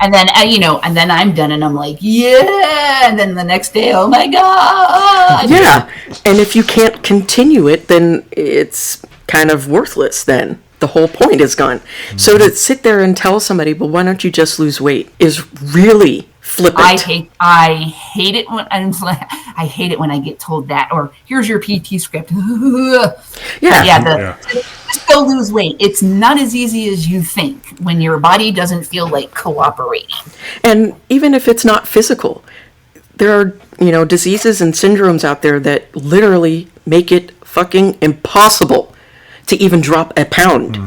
Speaker 3: and then and then I'm done and I'm like, yeah, and then the next day, oh my god.
Speaker 2: Yeah. And if you can't continue it, then it's kind of worthless then. The whole point is gone. So to sit there and tell somebody, well, why don't you just lose weight, is really flippant.
Speaker 3: I hate it when I hate it when I get told that, or here's your PT script. Just go lose weight. It's not as easy as you think when your body doesn't feel like cooperating.
Speaker 2: And even if it's not physical, there are, diseases and syndromes out there that literally make it fucking impossible to even drop a pound.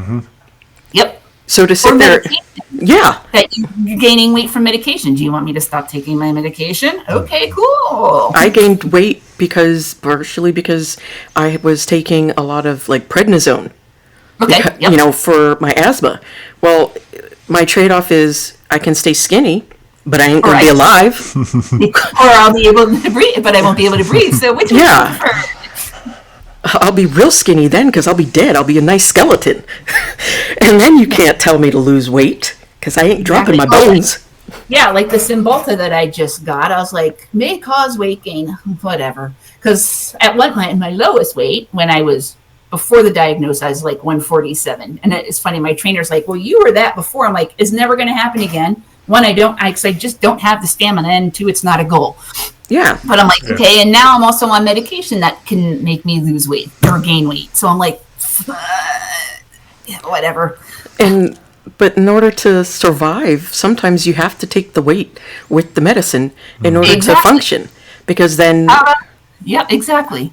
Speaker 3: Yep.
Speaker 2: So to sit there,
Speaker 3: that you're gaining weight from medication. Do you want me to stop taking my medication? Okay, cool.
Speaker 2: I gained weight partially because I was taking a lot of like prednisone.
Speaker 3: Okay.
Speaker 2: For my asthma. Well, my trade-off is I can stay skinny, but I ain't gonna be alive.
Speaker 3: Or I'll be able to breathe, but I won't be able to breathe. So which would you prefer?
Speaker 2: I'll be real skinny then because I'll be dead. I'll be a nice skeleton. And then you can't tell me to lose weight because I ain't dropping my bones.
Speaker 3: Yeah, like the Cymbalta that I just got. I was like, may cause weight gain, whatever. Because at my lowest weight, when I was before the diagnosis, I was like 147. And it's funny, my trainer's like, well, you were that before. I'm like, it's never going to happen again. One, I just don't have the stamina, and two, it's not a goal.
Speaker 2: Yeah.
Speaker 3: But I'm like, okay, and now I'm also on medication that can make me lose weight or gain weight. So I'm like, whatever.
Speaker 2: But in order to survive, sometimes you have to take the weight with the medicine in order to function. Because then...
Speaker 3: yeah, exactly.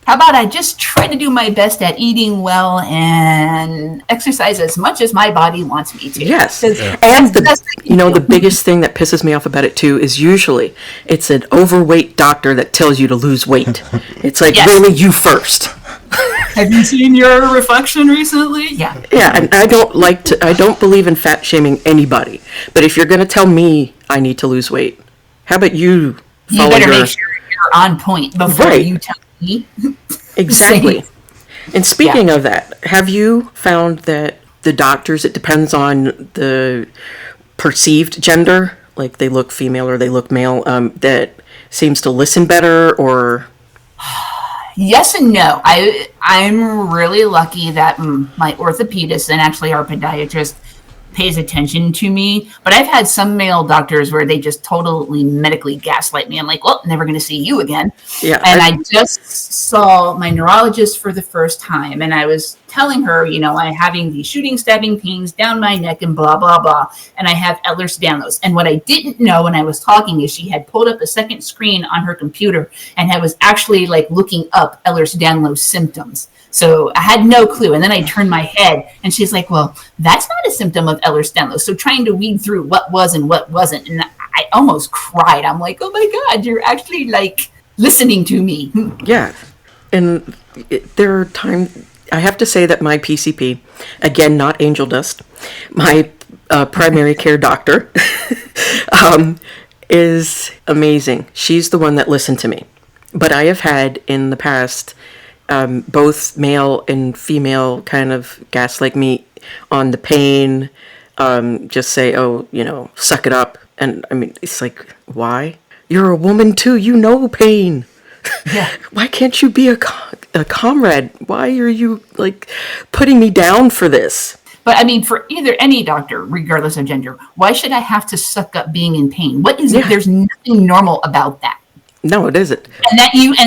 Speaker 3: How about I just try to do my best at eating well and exercise as much as my body wants me to.
Speaker 2: Yes. And the biggest thing that pisses me off about it too is usually it's an overweight doctor that tells you to lose weight. It's like, really, you first.
Speaker 3: Have you seen your reflection recently? Yeah.
Speaker 2: Yeah, and I don't believe in fat shaming anybody. But if you're going to tell me I need to lose weight, how about you follow
Speaker 3: make sure you're on point before you tell me.
Speaker 2: Exactly. And speaking of that, have you found that the doctors, it depends on the perceived gender, like they look female or they look male, that seems to listen better, or...
Speaker 3: Yes and no. I'm really lucky that my orthopedist and actually our podiatrist pays attention to me. But I've had some male doctors where they just totally medically gaslight me. I'm like, well, never going to see you again.
Speaker 2: Yeah.
Speaker 3: And I just saw my neurologist for the first time, and I was telling her, I'm having these shooting, stabbing pains down my neck and blah, blah, blah. And I have Ehlers Danlos. And what I didn't know when I was talking is she had pulled up a second screen on her computer and I was actually like looking up Ehlers Danlos symptoms. So I had no clue. And then I turned my head and she's like, well, that's not a symptom of Ehlers Danlos. So trying to weed through what was and what wasn't. And I almost cried. I'm like, oh my God, you're actually like listening to me.
Speaker 2: Yeah. And there are times, I have to say that my PCP, again, not angel dust, my primary care doctor is amazing. She's the one that listened to me. But I have had in the past both male and female kind of gaslight me on the pain, just say, oh, suck it up. And I mean, it's like, why? You're a woman too, pain.
Speaker 3: Yeah.
Speaker 2: Why can't you be a comrade? Why are you like putting me down for this?
Speaker 3: But I mean, for any doctor, regardless of gender, why should I have to suck up being in pain? What is it? There's nothing normal about that.
Speaker 2: No, it isn't.
Speaker 3: And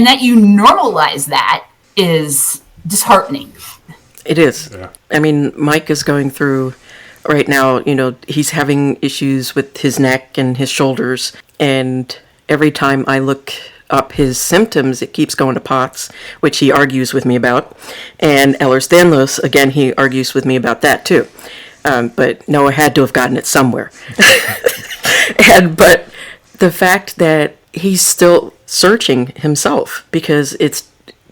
Speaker 3: that you normalize that is disheartening.
Speaker 2: It is. Yeah. I mean, Mike is going through right now, he's having issues with his neck and his shoulders. And every time I look up his symptoms, it keeps going to POTS, which he argues with me about. And Ehlers Danlos, again, he argues with me about that too. But Noah had to have gotten it somewhere. But the fact that he's still searching himself because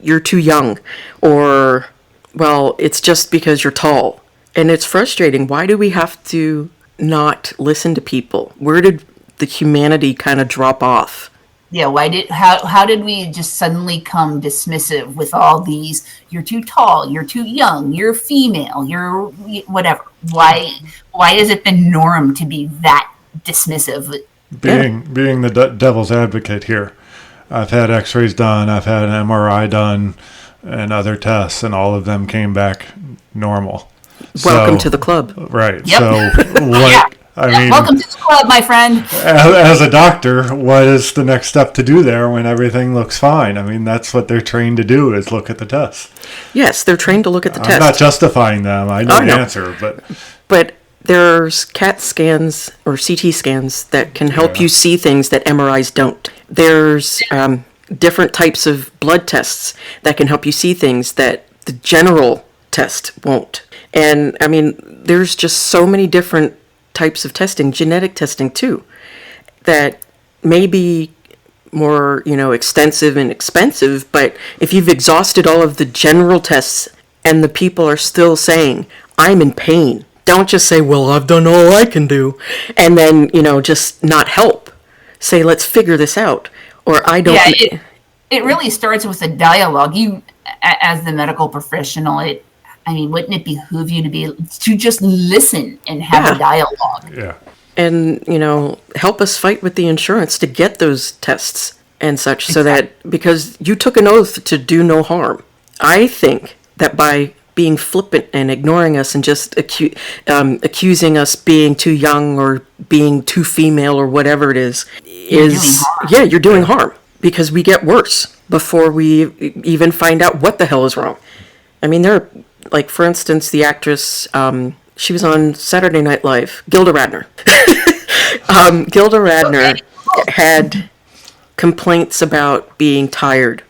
Speaker 2: you're too young, or, well, it's just because you're tall. And it's frustrating. Why do we have to not listen to people? Where did the humanity kind of drop off?
Speaker 3: Yeah, how did we just suddenly come dismissive with all these, you're too tall, you're too young, you're female, you're whatever. Why has it been norm to be that dismissive?
Speaker 1: Being the devil's advocate here, I've had x-rays done, I've had an MRI done, and other tests, and all of them came back normal.
Speaker 2: Welcome to the club.
Speaker 1: Right.
Speaker 3: Yep.
Speaker 1: So what... I mean,
Speaker 3: welcome to the club, my friend.
Speaker 1: As a doctor, what is the next step to do there when everything looks fine? I mean, that's what they're trained to do, is look at the test.
Speaker 2: Yes, they're trained to look at the test.
Speaker 1: I'm not justifying them. I know the answer,
Speaker 2: but there's CAT scans or CT scans that can help you see things that MRIs don't. There's different types of blood tests that can help you see things that the general test won't. And I mean, there's just so many different types of testing, genetic testing too, that may be more, extensive and expensive, but if you've exhausted all of the general tests and the people are still saying, I'm in pain, don't just say, well, I've done all I can do, and then, just not help. Say, let's figure this out, or I don't...
Speaker 3: Yeah, it really starts with a dialogue. You, as the medical professional, wouldn't it behoove you to just listen and have a dialogue?
Speaker 1: Yeah.
Speaker 2: And, help us fight with the insurance to get those tests and such, so that, because you took an oath to do no harm. I think that by being flippant and ignoring us and just accusing us being too young or being too female or whatever it is, you're doing harm, because we get worse before we even find out what the hell is wrong. I mean, there are, like, for instance, the actress, she was on Saturday Night Live, Gilda Radner. Gilda Radner had complaints about being tired,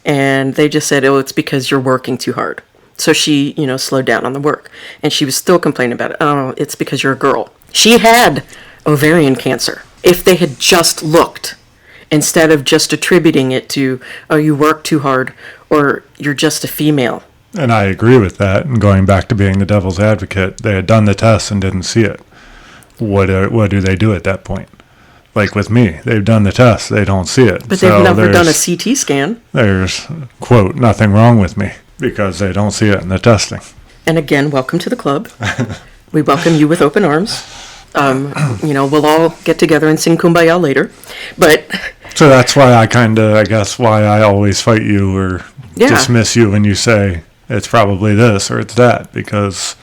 Speaker 2: and they just said, oh, it's because you're working too hard. So she, slowed down on the work, and she was still complaining about it. Oh, it's because you're a girl. She had ovarian cancer. If they had just looked, instead of just attributing it to, oh, you work too hard, or you're just a female.
Speaker 1: And I agree with that. And going back to being the devil's advocate, they had done the test and didn't see it. What do they do at that point? Like with me, they've done the test, they don't see it.
Speaker 2: But they've never done a CT scan.
Speaker 1: There's, quote, nothing wrong with me, because they don't see it in the testing.
Speaker 2: And again, welcome to the club. We welcome you with open arms. We'll all get together and sing Kumbaya later. But
Speaker 1: so that's why why I always fight you or dismiss you when you say it's probably this or it's that, because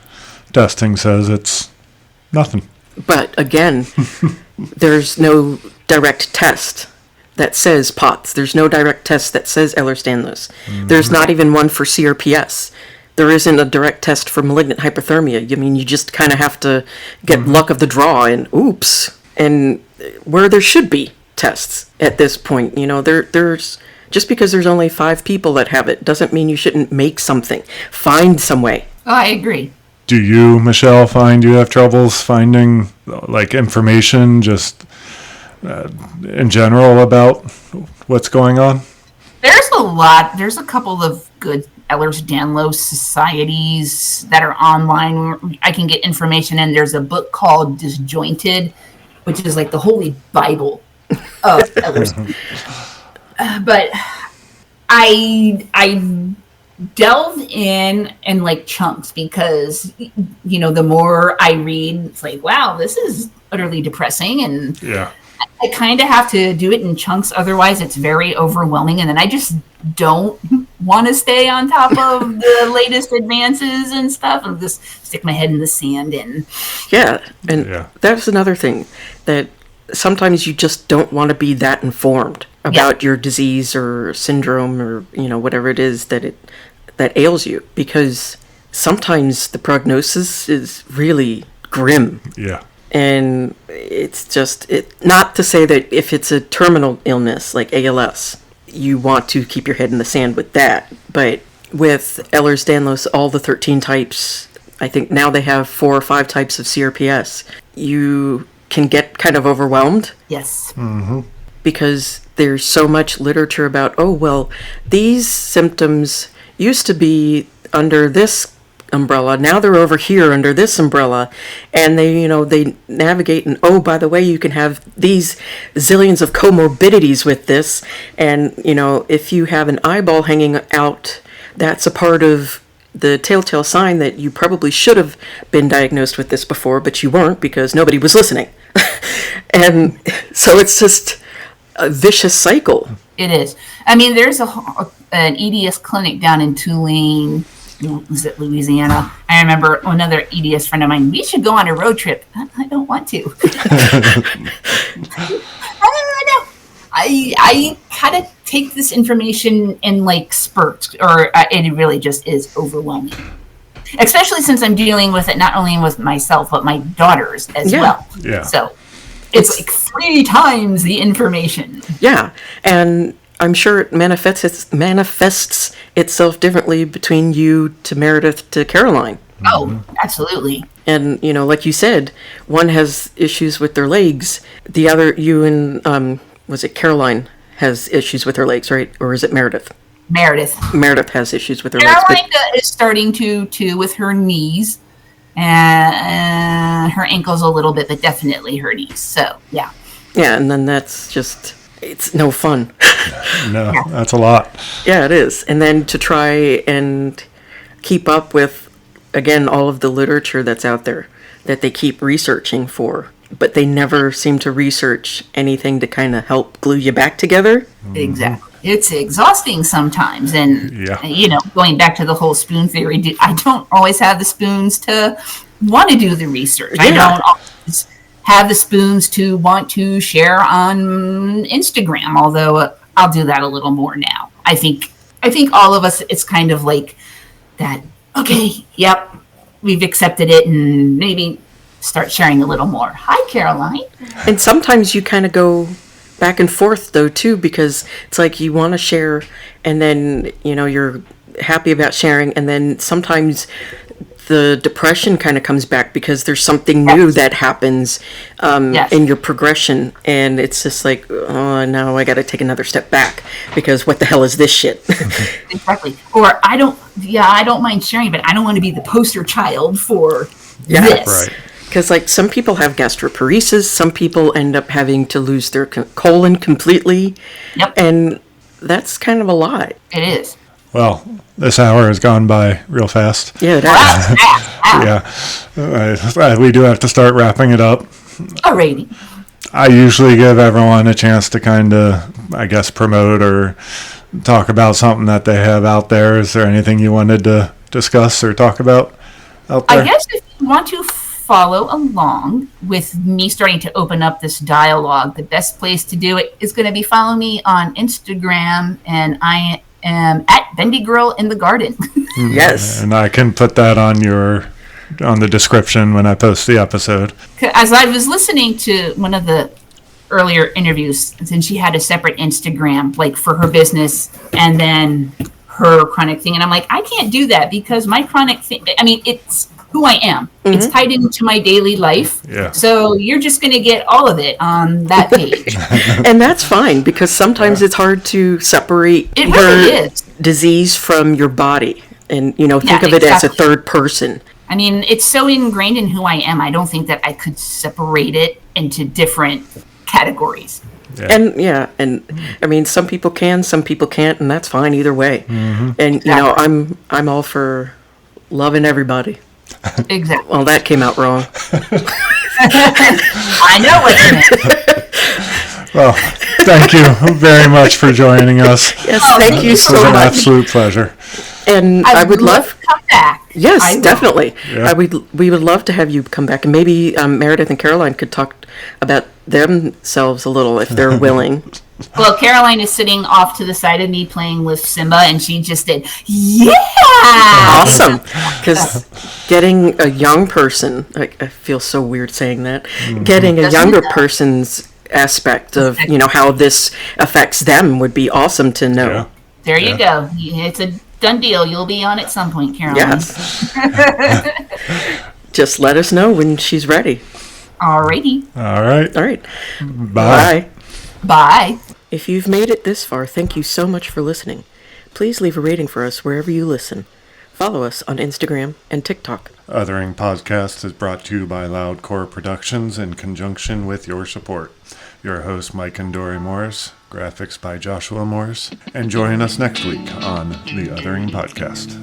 Speaker 1: testing says it's Nothing.
Speaker 2: But again, there's no direct test that says POTS. There's no direct test that says Ehlers Danlos. There's not even one for CRPS. There isn't a direct test for malignant hyperthermia. I mean, you just kind of have to get luck of the draw and oops. And where there should be tests at this point, there's just because there's only 5 people that have it doesn't mean you shouldn't make something. Find some way.
Speaker 3: Oh, I agree.
Speaker 1: Do you, Michelle, find you have troubles finding information just in general about what's going on?
Speaker 3: There's a couple of good Ehlers Danlos societies that are online where I can get information, and there's a book called Disjointed, which is like the holy Bible of Ehlers. But I delve in like chunks because the more I read, it's like, wow, this is utterly depressing, and
Speaker 1: yeah.
Speaker 3: I kind of have to do it in chunks, otherwise it's very overwhelming, and then I just don't want to stay on top of the latest advances and stuff, and just stick my head in the sand. And that's another thing, that sometimes you just don't want to be that informed about your disease or syndrome or whatever it is that ails you, because sometimes the prognosis is really grim.
Speaker 1: Yeah.
Speaker 2: And it's just not to say that if it's a terminal illness like ALS, you want to keep your head in the sand with that. But with Ehlers Danlos, all the 13 types, I think now they have 4 or 5 types of CRPS, you can get kind of overwhelmed.
Speaker 3: Yes.
Speaker 1: Mm-hmm.
Speaker 2: Because there's so much literature about, these symptoms used to be under this umbrella, now they're over here under this umbrella, and they navigate, and by the way, you can have these zillions of comorbidities with this, and if you have an eyeball hanging out, that's a part of the telltale sign that you probably should have been diagnosed with this before, but you weren't because nobody was listening. And so it's just a vicious cycle.
Speaker 3: It is. I mean, there's an EDS clinic down in Tulane, was it Louisiana? I remember another EDS friend of mine, we should go on a road trip. I don't want to. I kind of take this information in like spurts, or it really just is overwhelming. Especially since I'm dealing with it not only with myself, but my daughters as well.
Speaker 1: Yeah.
Speaker 3: So it's like 3 times the information.
Speaker 2: Yeah. And I'm sure it manifests itself differently between you to Meredith to Caroline.
Speaker 3: Oh, absolutely.
Speaker 2: And, like you said, one has issues with their legs. The other, you and, was it Caroline has issues with her legs, right? Or is it Meredith? Meredith has issues with her legs.
Speaker 3: Caroline is starting to with her knees. And her ankles a little bit, but definitely her knees. So, yeah.
Speaker 2: Yeah, and then that's just... it's no fun.
Speaker 1: No, that's a lot.
Speaker 2: Yeah, it is. And then to try and keep up with, again, all of the literature that's out there that they keep researching for, but they never seem to research anything to kind of help glue you back together.
Speaker 3: Exactly. It's exhausting sometimes. And, going back to the whole spoon theory, I don't always have the spoons to want to do the research. Yeah. I don't always have the spoons to want to share on Instagram, although I'll do that a little more now. I think all of us, it's kind of like that, okay, yep, we've accepted it, and maybe start sharing a little more. Hi, Caroline.
Speaker 2: And sometimes you kind of go back and forth, though, too, because it's like you want to share, and then, you're happy about sharing, and then sometimes the depression kind of comes back because there's something new that happens in your progression, and it's just like, oh, now I got to take another step back because what the hell is this shit?
Speaker 3: Exactly. Or I don't mind sharing, but I don't want to be the poster child for this.
Speaker 1: Right.
Speaker 2: Because, like, some people have gastroparesis, some people end up having to lose their colon completely, and that's kind of a lot.
Speaker 3: It is.
Speaker 1: Well, this hour has gone by real fast.
Speaker 2: Yeah, it has.
Speaker 1: We do have to start wrapping it up.
Speaker 3: Alrighty.
Speaker 1: I usually give everyone a chance to kind of, I guess, promote or talk about something that they have out there. Is there anything you wanted to discuss or talk about out there?
Speaker 3: I guess if you want to follow along with me starting to open up this dialogue, the best place to do it is going to be follow me on Instagram, and I am at Bendy Girl in the Garden.
Speaker 2: Yes.
Speaker 1: And I can put that on the description when I post the episode.
Speaker 3: As I was listening to one of the earlier interviews, and she had a separate Instagram, like for her business and then her chronic thing. And I'm like, I can't do that because my chronic thing, I mean, it's who I am. Mm-hmm. It's tied into my daily life. Yeah. So you're just going to get all of it on that page.
Speaker 2: And that's fine, because sometimes it's hard to separate disease from your body. And, think of it as a third person.
Speaker 3: I mean, it's so ingrained in who I am. I don't think that I could separate it into different categories.
Speaker 2: Yeah. And I mean, some people can, some people can't, and that's fine either way. Mm-hmm. And I'm all for loving everybody.
Speaker 3: Exactly.
Speaker 2: Well, that came out wrong.
Speaker 3: I know what you meant.
Speaker 1: Well, thank you very much for joining us.
Speaker 2: Yes, thank you so much.
Speaker 1: It was an absolute pleasure.
Speaker 2: And I would love
Speaker 3: to come back.
Speaker 2: Yes, definitely. Yeah. We would love to have you come back, and maybe Meredith and Caroline could talk about themselves a little if they're willing.
Speaker 3: Well, Caroline is sitting off to the side of me playing with Simba, and she just did,
Speaker 2: awesome. Because getting a young person, I feel so weird saying that, getting a younger person's aspect of, how this affects them would be awesome to know.
Speaker 1: Yeah.
Speaker 3: There you go. It's a done deal. You'll be on at some point, Caroline.
Speaker 2: Yes. Just let us know when she's ready.
Speaker 3: Alrighty.
Speaker 1: All right.
Speaker 2: All right.
Speaker 1: Bye.
Speaker 3: Bye.
Speaker 2: If you've made it this far, thank you so much for listening. Please leave a rating for us wherever you listen. Follow us on Instagram and TikTok.
Speaker 1: Othering Podcast is brought to you by Loudcore Productions in conjunction with your support. Your host, Mike and Dory Morris. Graphics by Joshua Morris. And join us next week on the Othering Podcast.